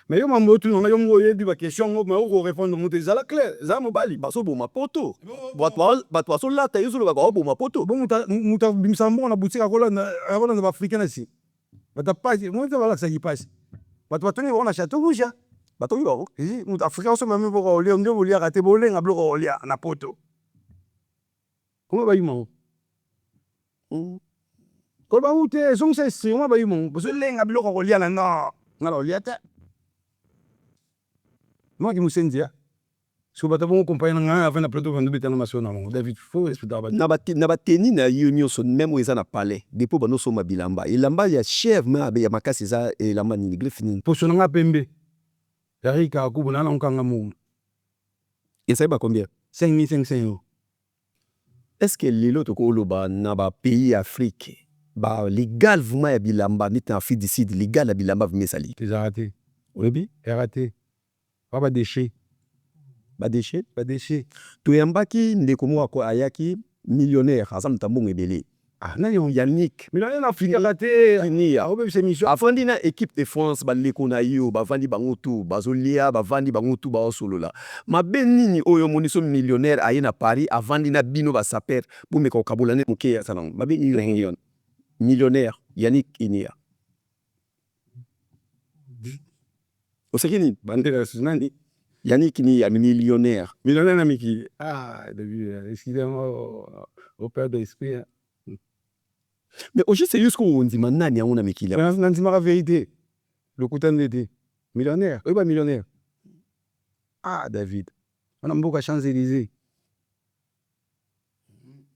mais yo mambo tu nga yo ngoye di ba question ngo mais o répondre ngo te zala clair za mo bali baso bo mapoto batwa so lata yuzo ba bo mapoto bon muta bimsambo na boutique akola na abona na africain asi bata pas mo te bala sa qui passe batwa toni on a château rouge bato yo ici muta africain so même bo ko ndio bo lia raté bo lenga blo ko lia na poto comment ba yimo ko ba ute son c'est si on ba yimo bo so lenga blo ko lia na no ngalo lia ta moi qui musendia so bato bongo compagnie na ngai avant na plateau vandu betana maso na bango David faut respecter bato na bateni na yo nyonso même oyo eza na palais depo banosomba bilamba elamba ya chef ma ya makasi eza elamba nini greffe nini poso na nga pembe yarika akubu na nkanga mu ezali ba combien 5500 euros. est-ce que lelo tokoloba na ba pays Afrique ba légal vraiment ya bilamba neti na Afrique du Sud légal ya bilamba vraiment ezali ezala te oyebi erate pa badeshe badeshe toyambaki ndeko moko ayaki millionnaire aza moto mbongo ebele nani Yannick millionnaire na Afrika te ni obebisa émission afandi na équipe de France baleko na yo bavandi bango tu bazolia bavandi bango tu baosolola mabe nini oyo moniso millionnaire aye na Paris avandi na bino basaper bomeka kokabola ne moke ya salon mabe nini millionnaire Yannick Inia oseki nini bandera nani Yannick Inia millionnaire na miki excusez-moi au père de l'esprit. Mais aujourd'hui, c'est juste qu'on dit maintenant, il y a un ami qui l'a. On dit la vérité. Le couteau d'été. Millionnaire. Oui, pas millionnaire. David. On a beaucoup de Champs-Élysées.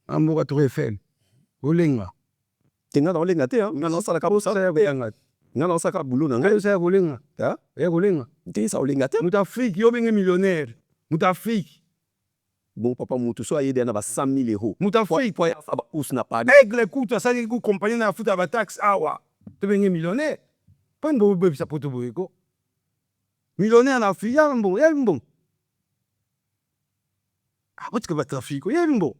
On a beaucoup de Tour Eiffel. Olenga. Tenga dans Olenga, hein? Non, ça la cabo, ça. Non, ça la boulot, non. Ça, Olenga. Hein? Olenga. Tenga, ça Olenga, hein? Moutafrique, yo benga millionnaire. Moutafrique. Bon, papa, moutou, so, aïe, d'ana, 100 000 euros. Moutafrique. Pour ça, bah, ous n'a pas. Aigle, écoute, ça, c'est que compagnie na foot à la taxe, awa. Tu benga millionnaire. Pas une bonne bébé, ça peut te bourrico. Millionnaire en Afrique, y'a un bon. Tu vas trafic, y'a un bon.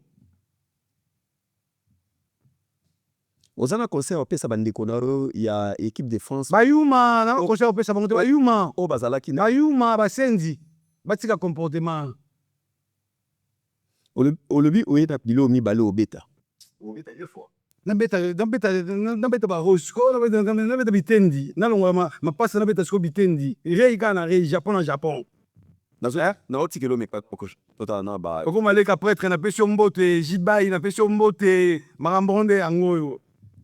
Ozana conseil au pesa bandeko naro ya équipe de France. Bayuma, na conseil au pesa bandeko bayuma. O bazalaki na bayuma basendi. Batika comportement. Olobi oyeta bilo mi balo obeta. Obeta deux fois. Na beta ba rosco, na beta bitendi. Na longa ma passe na beta sko bitendi. Rei kana rei Japon. Na oti kilo me poko. Tota na ba. Oko maleka prêtre na pesio mbote, jibai na pesio mbote, marambonde angoyo.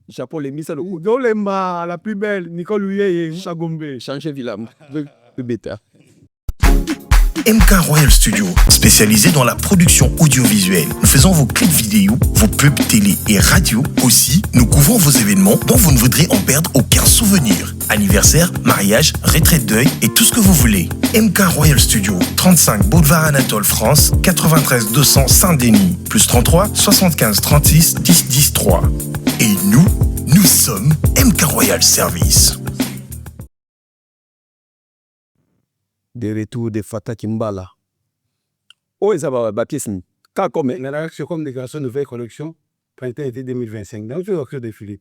Japon les misa le Dolemba la plus belle Nicole Uyeye Chagombe. Changer Villam. Beta. MK Royal Studio, spécialisé dans la production audiovisuelle. Nous faisons vos clips vidéo, vos pubs télé et radio. Aussi, nous couvrons vos événements dont vous ne voudrez en perdre aucun souvenir. Anniversaire, mariage, retraite deuil et tout ce que vous voulez. MK Royal Studio, 35 Boulevard Anatole France, 93 200 Saint-Denis, plus 33 75 36 10 10 3. Et nous sommes MK Royal Service. De retour de Fata Kimbala. Oh, ça va, ma pièce. Comme la réaction comme déclaration de nouvelle collection, printemps été 2025. Donc, je vais de Philippe.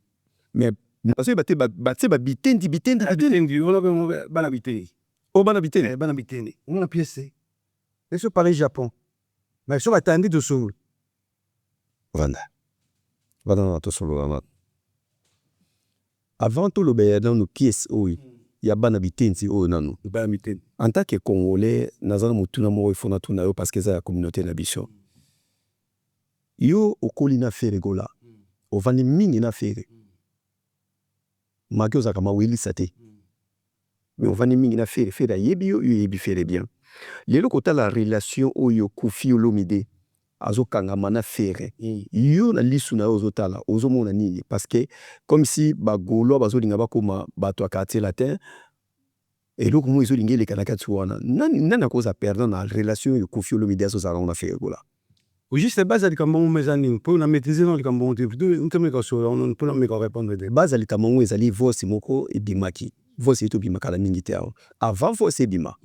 Mais, parce que bitendi. On a banabité. Oh, banabité. Banabité. On a pièce. Et sur Paris-Japon. Mais sur attendez de solo. Vanda. Vanda, to solo, Vanda. Avant tout le béa dans nos pièces, oui. Il y a banabité, oh, non. Banabité. En tant que Congolais, nazana mutuna mo ifona tuna yo parce que ça la communauté na biso. Yo okoli na fere gola. Ovani mingi na fere. Makyo za kama wili sate. Mais ovani mingi na fere yebi yo yebi fere bien. Lelo kota la relation oyo Koffi Olomide azo kangama na fere. Yo na lisu na ozo tala ozo mona nini parce que comme si ba golo bazo linga bakoma bato a quartier latin. Et donc, moi, je suis les Kanakatsuana. Nana cause à perdre dans la relation de Koffi Olomide à Sozara, on a fait là. Au juste base à l'Icambon, mes amis, pour la maîtriser dans l'Icambon, on peut me répondre. Base à l'Icambon, ils allaient voir Simoko et Bimaki. Voir c'est tout Bimaka la militaire. Avant, voir c'est Bima.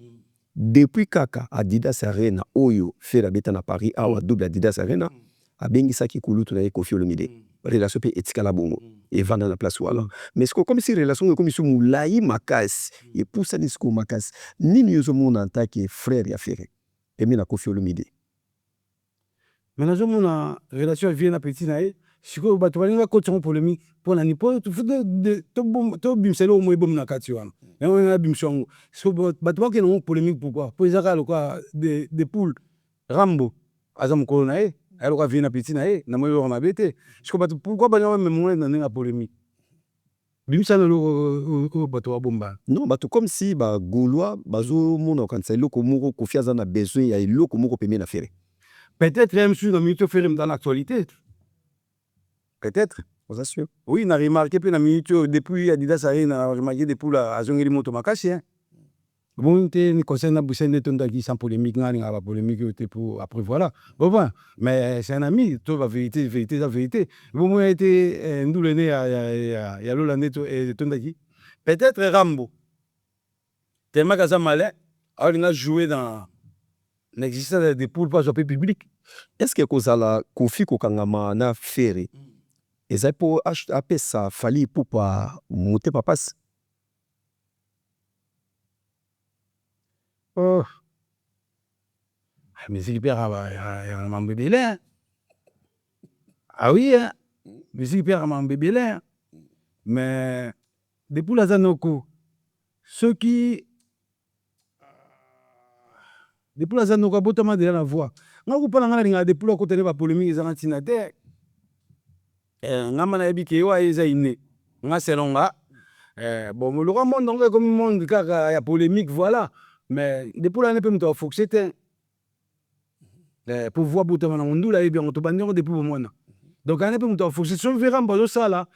Depuis Kaka, Adidas Arena, Oyo, fait la bête à Paris, à double Adidas Arena, à Bengisaki Koulou, tu n'avais Koffi Olomide. Relation peut être escalabongo et vendre la place voilà mais c'est comme si relation comme si moulaï makas et pour ça nisco makas ni mieux au monde en tant que frère et affaire et mina Koffi Olomide maintenant je mon relation vient à petit naï si quoi bah tu vas aller côté polémique pour la nipo tu fais de to bimselo mo ibom na katiwana et on a bimsong so bah tu vois que non polémique pourquoi pour les arales quoi des poules Rambo azam ko naï alors qu'on vient à petit naïe, n'a pas eu un abété. Je comprends pourquoi pas même moi dans la polémique. bimisana lo bato wa bomba. Non, bato comme si ba Gaulois bazo mona kanisa eloko moko confiance na besoin ya eloko moko pembe na fere. Peut-être même sur dans minute faire dans l'actualité. Peut-être. Vous assure. Oui, na remarqué pe na minute depuis Adidas na remarqué depuis la azongeli moto makasi hein. Bon, ni concerne Boussène Tondaki sans polémique, n'a pas polémique pour après voilà. Bon, mais c'est un ami, tout la vérité, la vérité. Bon, moi été nous le né à l'année Tondaki. Peut-être Rambo. Tellement que ça malin, alors il a joué dans l'existence des poules pas au public. Est-ce que kozala kofi kokangama na fere? Et ça pour appeler ça fali pour pas monter papas. Oh. Musique père a un bébé là. Ah oui, hein. Musique père a un bébé là. Mais depuis la Zanoko, ceux qui depuis la Zanoko, botamment de la voix. Nga ko pala nga linga depuis la côté de la polémique ils ont tinate. Nga mana ebike wa eza ine. Nga selonga bon le roi monde donc comme monde car il y a polémique voilà. Mais depuis l'année peut me faut que c'était pour voir botamment na ndula et bien on te bandir depuis moment. Donc année peut me faut que c'est son verra mbazo ça là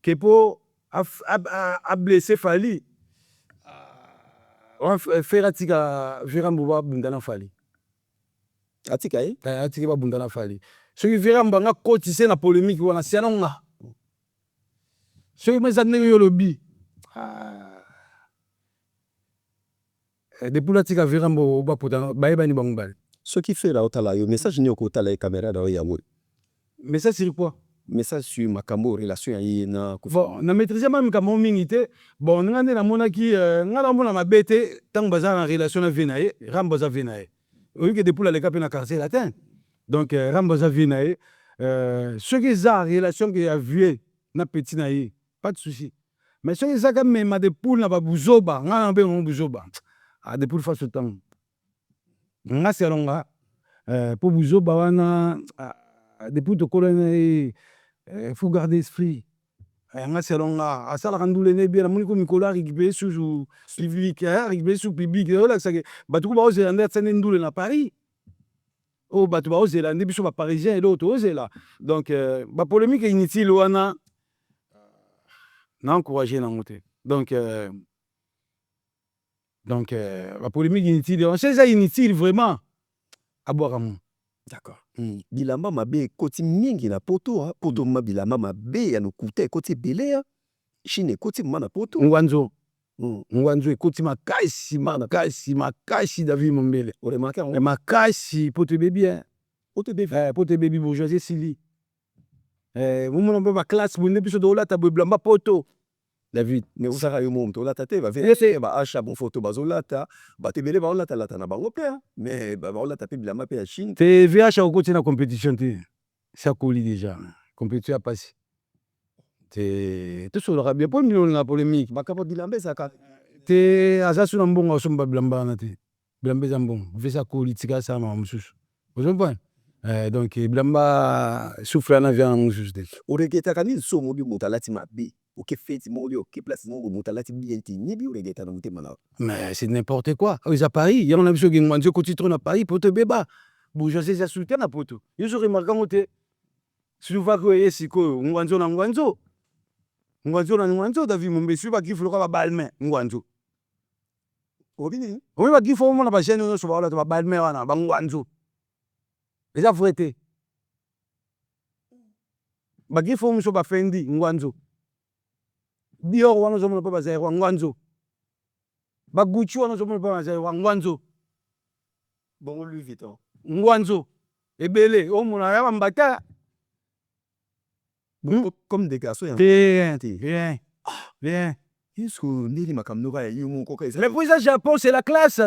que pour a blessé Fali. On fait atika verra mboba bundana Fali. Atika atika ba bundana Fali. Ce qui verra mbanga kotise na polémique wana sianonga. Ce qui me zanne yo lobby. Depuis la tika virambo ba potana ba ebani bangbal. Ce qui fait là otala yo message ni okota la caméra da ya mo. Message sur quoi? Message sur makambo relation ya na bon na maîtriser même makambo mingité bon ngande na mona ki ngala mona mabete tant baza en relation na venaye ramboza venaye. Oui que depuis la le cap na quartier latin. Donc ramboza venaye ce qui za relation que a vu na petit na yi pas de souci. Mais ce qui za quand même ma de poule na ba buzoba ngala mbe on buzoba. Depuis le face temps. Nga selonga pour vous bawana depuis de colonel faut garder esprit. Nga selonga asala kandule ne bien moni ko mikola récupérer sous public récupérer sous public là ça batu ba ozela tsene ndule na Paris. Oh batu ba ozela ndi biso ba parisien et l'autre ozela. Donc ba polémique inutile wana na encourager na monter. Donc, la polémique inutile, c'est ça inutile vraiment à boire à mon. D'accord. Bilamba mabe koti mingi na poto ha poto bilamba mabe ya no kuta koti belea chine koti mana poto ngwanzo koti makasi David Mombele o remarquer makasi poto baby poto baby bourgeoisie sili vous mon ba classe bonne biso do la ta bilamba poto David, mais vous savez, mon tour la tête va vérifier, bah achat bon photo bazolata, bah te belé la na bango pe, mais bah la taper la map la Chine. Te VH au côté de la compétition te, ça colle déjà, compétition a passé. Te tout sur le bien pas million la polémique, bah capot bilambé ça ka. Te azasu na mbongo au somba bilamba na te, bilambé zambon, fait ça colle tika ça ma mususu. Vous comprenez? Donc bilamba souffle na vient juste. Oregeta kanil so mobi motalati mabe. Ok fait molio qui place mon motalati bien ni bi oregeta na mutema na. Mais c'est n'importe quoi. Ils à Paris, il y en a besoin de manger côté trop à Paris pour te béba. Bourgeoisie ça soutien na poto. Yo so remarquant moté. Si tu vas que siko ngwanzo na ngwanzo. Ngwanzo David Mombesu ba ki flora ba balme ngwanzo. Obini. Oui ba ki fo mo na ba chaîne no so ba la ba balme wana ba ngwanzo. Déjà fouetté. Ba ki fo mo so ba fendi ngwanzo. Dior wana zo mo pa ba zai ngwanzo. Ba Gucci wana zo mo pa ba zai ngwanzo. Bon Louis Vuitton. Ngwanzo. Ebele o mo na ya mbata. Comme des garçons. Bien. Est-ce que Nili Makamnova et Yumo Koka. Le voyage Japon, c'est la classe.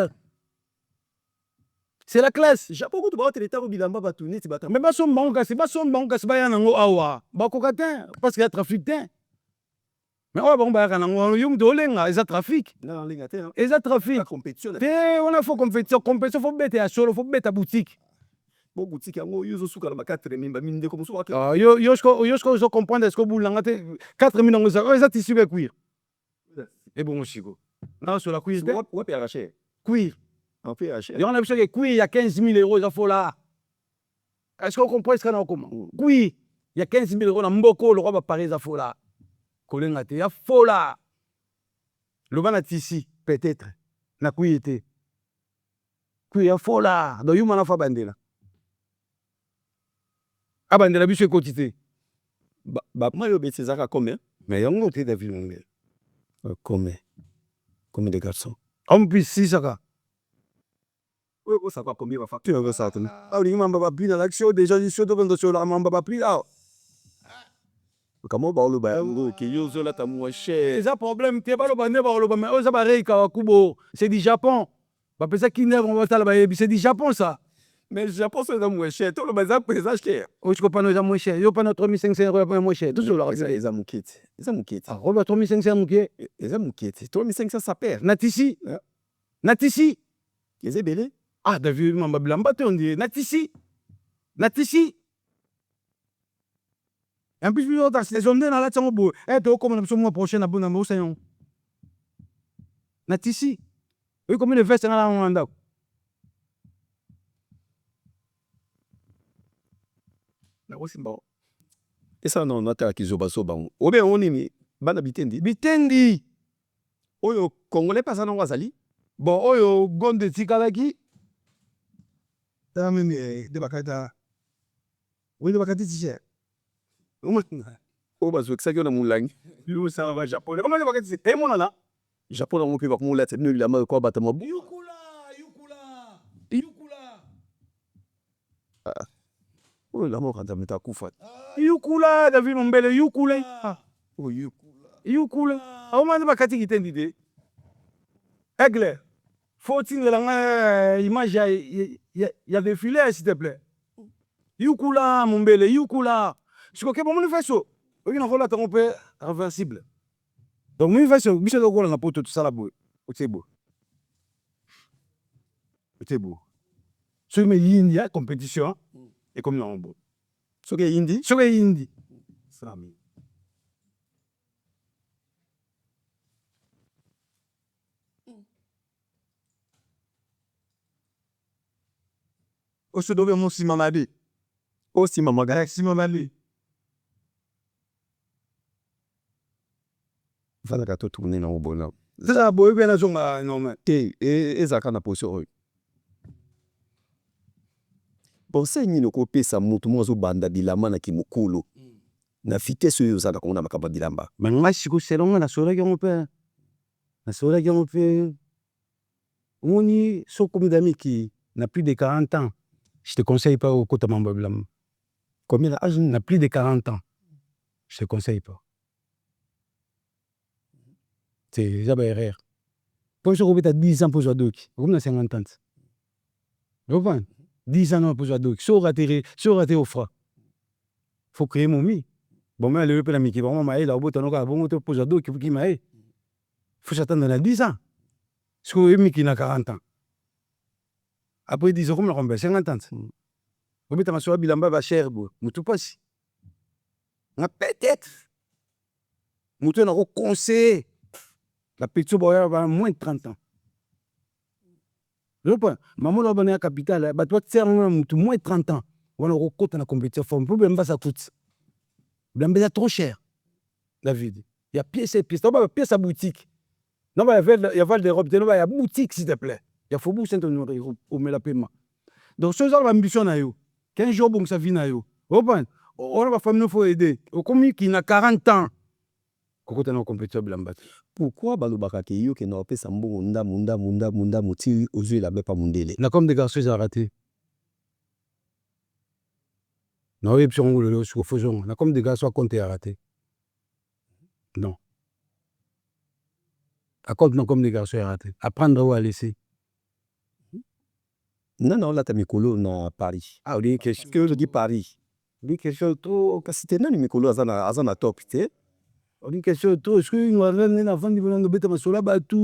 C'est la classe. Japon, tu vas te au bilamba va tourner, tu vas mais pas son banque, c'est pas son banque, c'est pas yango awa. Ba kokatin parce qu'il y a trafic. Mais on va ba kanango yum dolenga, ils a trafic. Non, lingaté. Ils a trafic. Compétition. On a faut compétition, faut bête à solo, faut bête à boutique. Bo boutique yango yo zo suka na 4000 ba minde comme ça. Ah yo je comprendre est-ce que boulanga te 4000 ngo ça ça tissu be cuir. Et bon chico. Non sur la cuir. Ouais puis arraché. Cuir. On fait arraché. Il y en a besoin que cuir il y a 15 000 euros ça faut là. Est-ce qu'on comprend ce qu'on a comment? Cuir il y a 15 000 euros na mboko le roi va parer ça faut là. Kolenga te ya faut là. Le bana tissu peut-être na cuir était. Cuir ya faut là. Donc yo mana fa bandela. Abandela biso quantité. Bah moi yo bête ça combien? Mais yango te David Mongel. Combien? Combien de garçons? On peut 6 ça. Oui, ça va combien va facture ça? Ah oui, mamba ba pris dans l'action déjà je suis devant sur la mamba ba pris là. Comment ba lo ba que yo zo là ta moins cher. C'est un problème, tu pas le bande ba lo ba mais ça ba reika kubo, c'est du Japon. Ba pesa kinev on va ça là c'est du Japon ça. Mais le Japon c'est moins cher, tout le bazar présage cher. Oh tu comprends nous moins cher. Yo pas notre 3500 euros moins cher. Toujours là. Les amouquettes. Les amouquettes. Ah, Robert 3500 mouquet. Les amouquettes. 3500 ça perd. Natisi. Natisi. Les ébélés. Ah, David mamba blamba te on dit Natisi. Natisi. En plus, nous dans saison de la tsango bo. Eh to comme le mois prochain na bon amour sayon. Natisi. Oui comme le veste na la on Na aussi bon. Et ça non nata ki zoba soba. Obe on ni bana bitendi. Bitendi. Oyo congolais pas ça non wazali. Bon oyo gonde tikalaki. Ta mimi de bakata. Oui de bakati tiche. O bazo que ça que na mulangi. Yo ça va japonais. Comment le bakati c'est eh mon là. Japon on peut pas mon lettre nul la ma quoi batama. Yukula. Oh la mort quand ta kufa. Yukula David Mombele Yukula. Oh yukula. Yukula. Au moins bakati kitendi de. Aigle. Faut-il la image y a défilé s'il te plaît. Yukula Mombele Yukula. Je crois que bon fait ça. Oui on va tromper invincible. Donc moi fait ça, biso ko na poto tout ça la boy. C'est beau. C'est beau. Ce mais il y a compétition et comme non beau. Ce que hindi? Ce que hindi. Ça mi. O se dove mon si mamadi. O si mamaga. Si mamadi. Fala ka to tourner na obona. Ça boy bien na zonga normal. Et ça kana position. Bon c'est ni ko pesa mutu mozo banda bilama na kimukulu. Na vitesse yo za ko na makaba bilamba. Mais moi si ko selonga na sola ki on peut. Na sola ki on peut. On y so comme d'amis qui n'a plus de 40 ans. Je te conseille pas au Kota Mamba Blam. Combien l'âge n'a plus de 40 ans. Je te conseille pas. C'est déjà rare. Pour se retrouver à 10 ans pour jouer à Doki, comme dans 50 ans. Vous comprenez? 10 ans pour jouer à Doki. Sur rater au froid. Faut créer mon mi. Bon, mais le peu d'ami qui va m'aller là, au bout de temps, bon, pour jouer à Doki, qui m'aille. Faut s'attendre à 10 ans. Parce que mi qui n'a 40 ans. Après 10 ans, comme on 50 ans. Au bout de temps, bilamba va cher, moutou pas si. Peut-être. Moutou n'a pas conseillé. La petite boya va moins de 30 ans. Je pense, maman l'a bonné à capitale, bah toi tu sais moins de 30 ans. On a recompte la compétition forme. Problème va ça coûte. Problème c'est trop cher. David, il y a pièces et pièces. Non pas pièces à boutique. Non bah il y a Val d'Europe, non bah il y a boutique s'il te plaît. Il y a Faubourg Saint-Honoré au met la paiement. Donc ce genre d'ambition na yo. 15 jours bon ça vient na yo. On va famille faut aider. Au commis qui n'a 40 ans. Koko tana compétition blamba. Pourquoi balobaka ke yo ke na opesa mbongo munda muti ozui la bepa mundele. Na comme des garçons ils ont raté. Non oui sur le sur faisons. Na comme des garçons compté à raté. Non. À compte non comme des garçons à raté. Apprendre ou à laisser. Non là t'as mikolo na Paris. Ah oui que je dis Paris. Lui quelque chose trop cité na mikolo azana top té. Une question trop, est-ce que nous avons avant de venir beta masola batu,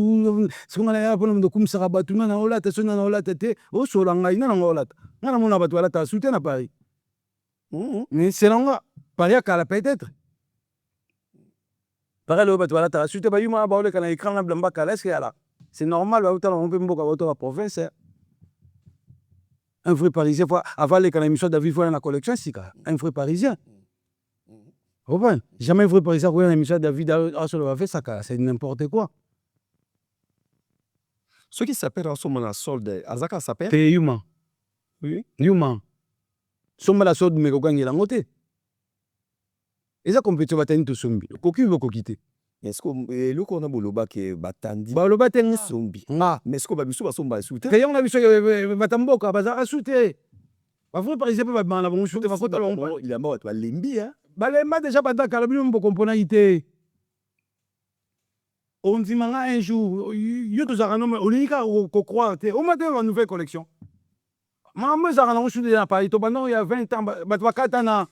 ce qu'on a là pour nous comme ça batu na olata so na olata te, o sola ngai na olata. Na mona batu olata soutien à Paris. Mais c'est là Paris à Kala peut-être. Pareil le batu olata soutien ba yuma ba ole kana écran na blamba Kala est-ce qu'il y a là? C'est normal ba utala on peut mboka ba la province. Un vrai parisien fois avant les kana émission David fois la collection c'est un vrai parisien. Jamais un vrai parisien qui a une émission David a fait ça, c'est n'importe quoi. Ce qui s'appelle en ce moment la solde, Azaka s'appelle? C'est humain. Oui. Humain. Somme la solde, mais quand il a monté. Et ça, compétition va tenir tout sombi. Cocu veut quitter. Est-ce que le qu'on a boloba que batandi? Baloba tenir sombi. Ah. Mais est-ce que babiso va somba soute? Quand on a vu ça, batamboka, bazar a souté. Pas vrai parisien peut pas la bon souté, va côté long. Il a mort, toi limbi hein. Balemba déjà pas d'accord, le bon componente. On dit manga un jour, yo to zara no on nika ko croire te. On m'a donné une nouvelle collection. Maman zara no souté na Paris, to bano il y a 20 ans, batwa katana.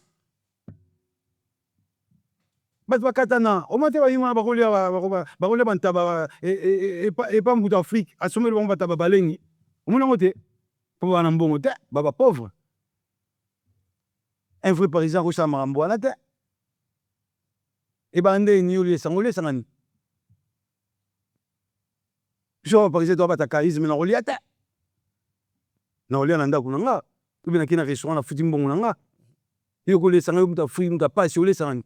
Batwa katana. On m'a donné ba bakolia bantaba et pas en Afrique, assommer le bon bataba balengi. On m'a noté. Pour un bon te, baba pauvre. Un vrai parisien rocha maramboana te. Et bande ni oli sangolé sangani. Je parisien doit battre charisme na oli ate. Na oli nanda kunanga. Tu bien kina restaurant na futi mbongo nanga. Yo ko le sangay muta free muta pas si oli sangani.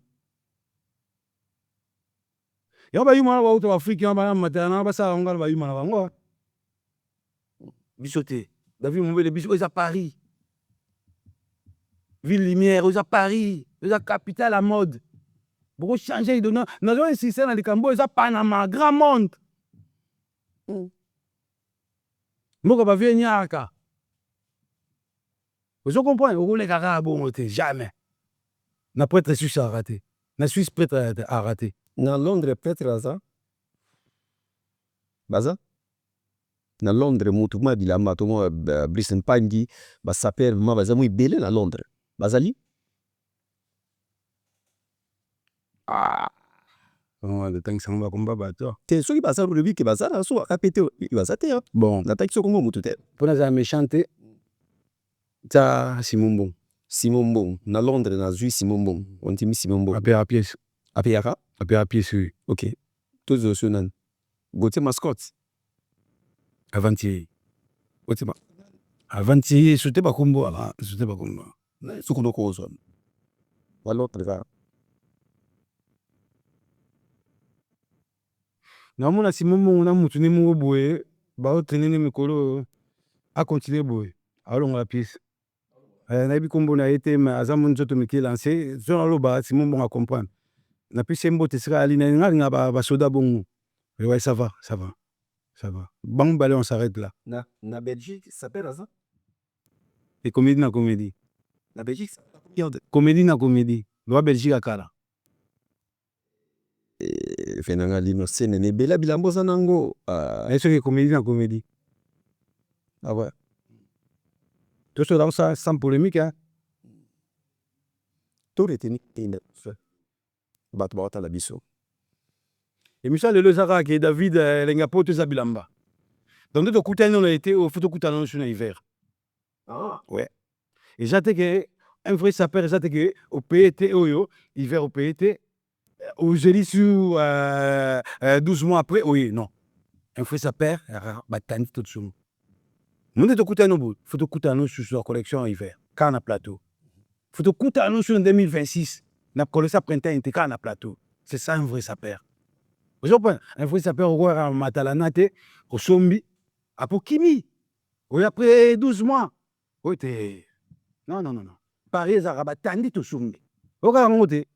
Ya ba yuma ba uto Afrique ya ba matana ba sa ngal ba yuma na bango. Bisoté. David Moubé les bisous à Paris. Ville lumière, aux à Paris, aux à capitale à mode. Pour changer de nom, nous avons insisté dans les Cambos, aux à Panama, grand monde. Moi, je vais venir à vous comprenez, vous voulez qu'à bon, jamais. Na prêtre suisse a raté. Na Suisse prêtre a raté. Na Londres prêtre a ça. Baza? Na Londres mutuma bilamba tomo Brice Pandi ba saper ma baza muy belle na Londres. Bazali? Le temps que ça va combat bateau. Te so ki basa rubi ke basa na so akapete ibasate hein. Bon, Na taki so kongo mutute. pour na méchanté. Ça Simon Bon. Simon Bon na Londres na Suisse Simon Bon. On timi Simon Bon. À pied. Apeyaka? À pied sur. OK. Tous os nan. Gote mascotte. Avant-hier. Avant-hier, c'était pas combo. C'était pas combo. Sukuno ko so. Wa Londres va. Na mona Simon Bon na mutu ni mu boye. Ba o tenene mikolo a continuer boye. Alors la pièce. Na bi combo na été mais azamun zoto miki lancé. Zona lo ba Simon Bon a comprendre. Na pi sembo te sera ali na nga ba soda bon. Ouais, ça va. Bon, balai, on s'arrête là. Na Belgique, ça s'appelle ça? Et comédie na comédie. Na Belgique, Comédie na comédie. Loi Belgique à Kala. Fenanga lino sene ne bela bilambo zanango. Est-ce que comédie na comédie? Ah ouais. Tout ça dans ça, sans polémique, hein? Tout retenu. Batbata la biso. Et Michel le Zara qui est David Lengapo Zabilamba. Donc de Koutane on a été au photo Koutane sur l'hiver. Ah ouais. Et j'attends que un vrai sapeur j'attends que au PET oyo hiver au PET au jeli sur 12 mois après oui non. Un vrai sapeur batani tout sur. Mon de Koutane au photo Koutane sur la collection hiver quand à plateau. Photo Koutane sur 2026 n'a collection printemps intégré à plateau. C'est ça un vrai sapeur. Un vrai sapeur au roi Matalanate, au Sombi, à Pokimi. Oui, après 12 mois. Oui, t'es. Non. Paris, ça va tandi tout Sombi. Au cas où t'es.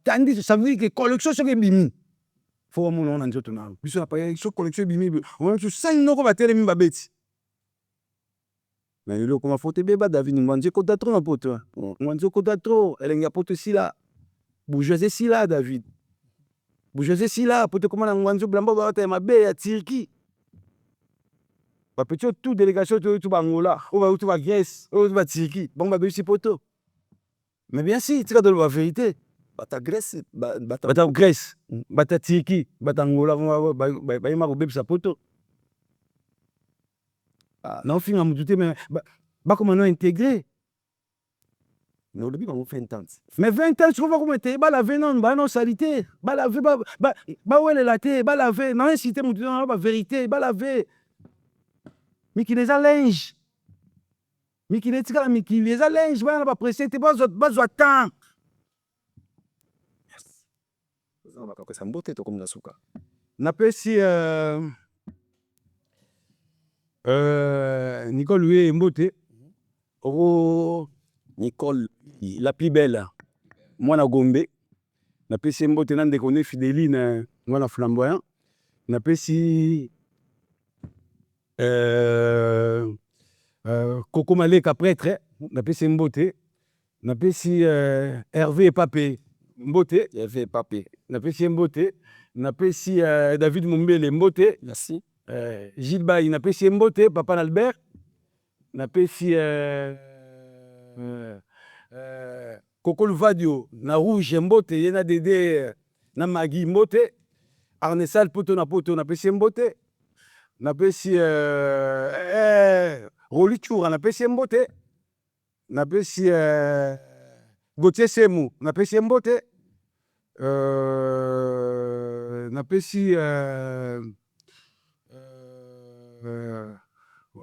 Tandi, ça veut dire que collection sur les bimi. Faut mon nom en tout cas. Puis après, sur collection bimi, on a 5 euros à télé, mi babeti. Mais il comment faut te béba, David, on dit qu'on t'a trop un pote. On dit qu'on t'a trop. Elle est un pote si là. Bourgeoisie si là, David. Bourgeoisie si là, pour te commander un wanzo blanc, bah t'es ma belle à Turquie. Bah petit tout délégation tout Angola, ou va tout va Grèce, ou va Turquie. Bon bah c'est poto. Mais bien si, tu as de la vérité. bata Grèce bata Grèce bata Turquie bata Angola bayema kobebisa poto naofinga mutu te me bakoma no intégré mais olobi bango 20 ans mais 20 ans soki bakoma te balave nano banosali te balave bawelela te balave na incité mutu na bavérité balave mikili eza linge mikili etikala mikili eza linge bana na bapresse te bazwa temps bakapesa mbote tokomi na suka napesi Nicole Huye mbote oko Nicole la plus belle mwana Gombe napesi mbote na ndeko ne Fideline mwana flamboyant napesi Coco Maleka prêtre napesi mbote napesi Hervé Pape mbote Hervé Pape napesi mbote napesi David Mumbele mbote merci Gilles Bayi napesi mbote papa Albert napesi Coco Luvadio na rouge mbote ye na Dede na Magi mbote Arnesal poto napesi mbote napesi Roli Chura napesi mbote napesi Gauthier Semu napesi mbote napesi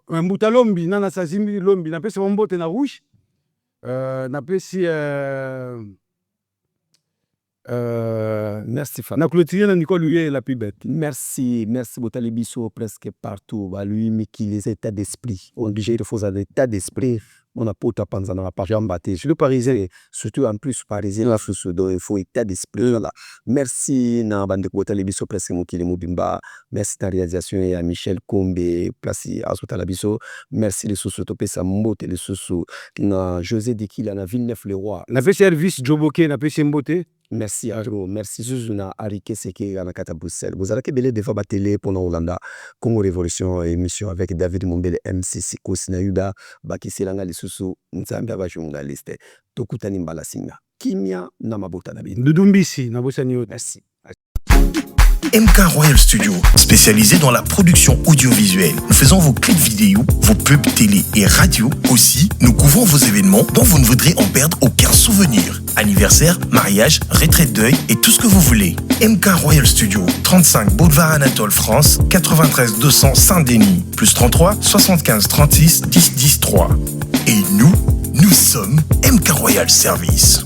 Mbuta Lombi nana Sazimbi Lombi napesi mbote na rouge napesi merci na clôturer na Nicole Huye la plus bête merci botali biso presque partout lui mikili les états d'esprit obligé de faire des états d'esprit on a pas panza na page ambaté surtout parisien surtout en plus parisien la sous donc il faut état d'esprit là merci na bande botali biso presque mokili mobimba merci ta réalisation ya Michel Kombe place asota la biso merci les sous to pesa mbote les sous na José Dekila na Villeneuve-le-Roi na fait service Joboke na pesi mbote merci Adro merci Zuzuna Arike Seke na kata Bruxelles vous allez que belé de fois télé pendant Hollanda Congo Révolution émission avec David Mumbele MCC Kosina Yuda bakiselanga lisusu nzambe abajungaliste tokutani mbala singa kimia na mabota na bino Dudumbisi na bosani yote merci. MK Royal Studio, spécialisé dans la production audiovisuelle. Nous faisons vos clips vidéo, vos pubs télé et radio. Aussi, nous couvrons vos événements dont vous ne voudrez en perdre aucun souvenir. Anniversaire, mariage, retraite deuil et tout ce que vous voulez. MK Royal Studio, 35 Boulevard Anatole France, 93 200 Saint-Denis, plus 33 75 36 10 10 3. Et nous sommes MK Royal Service.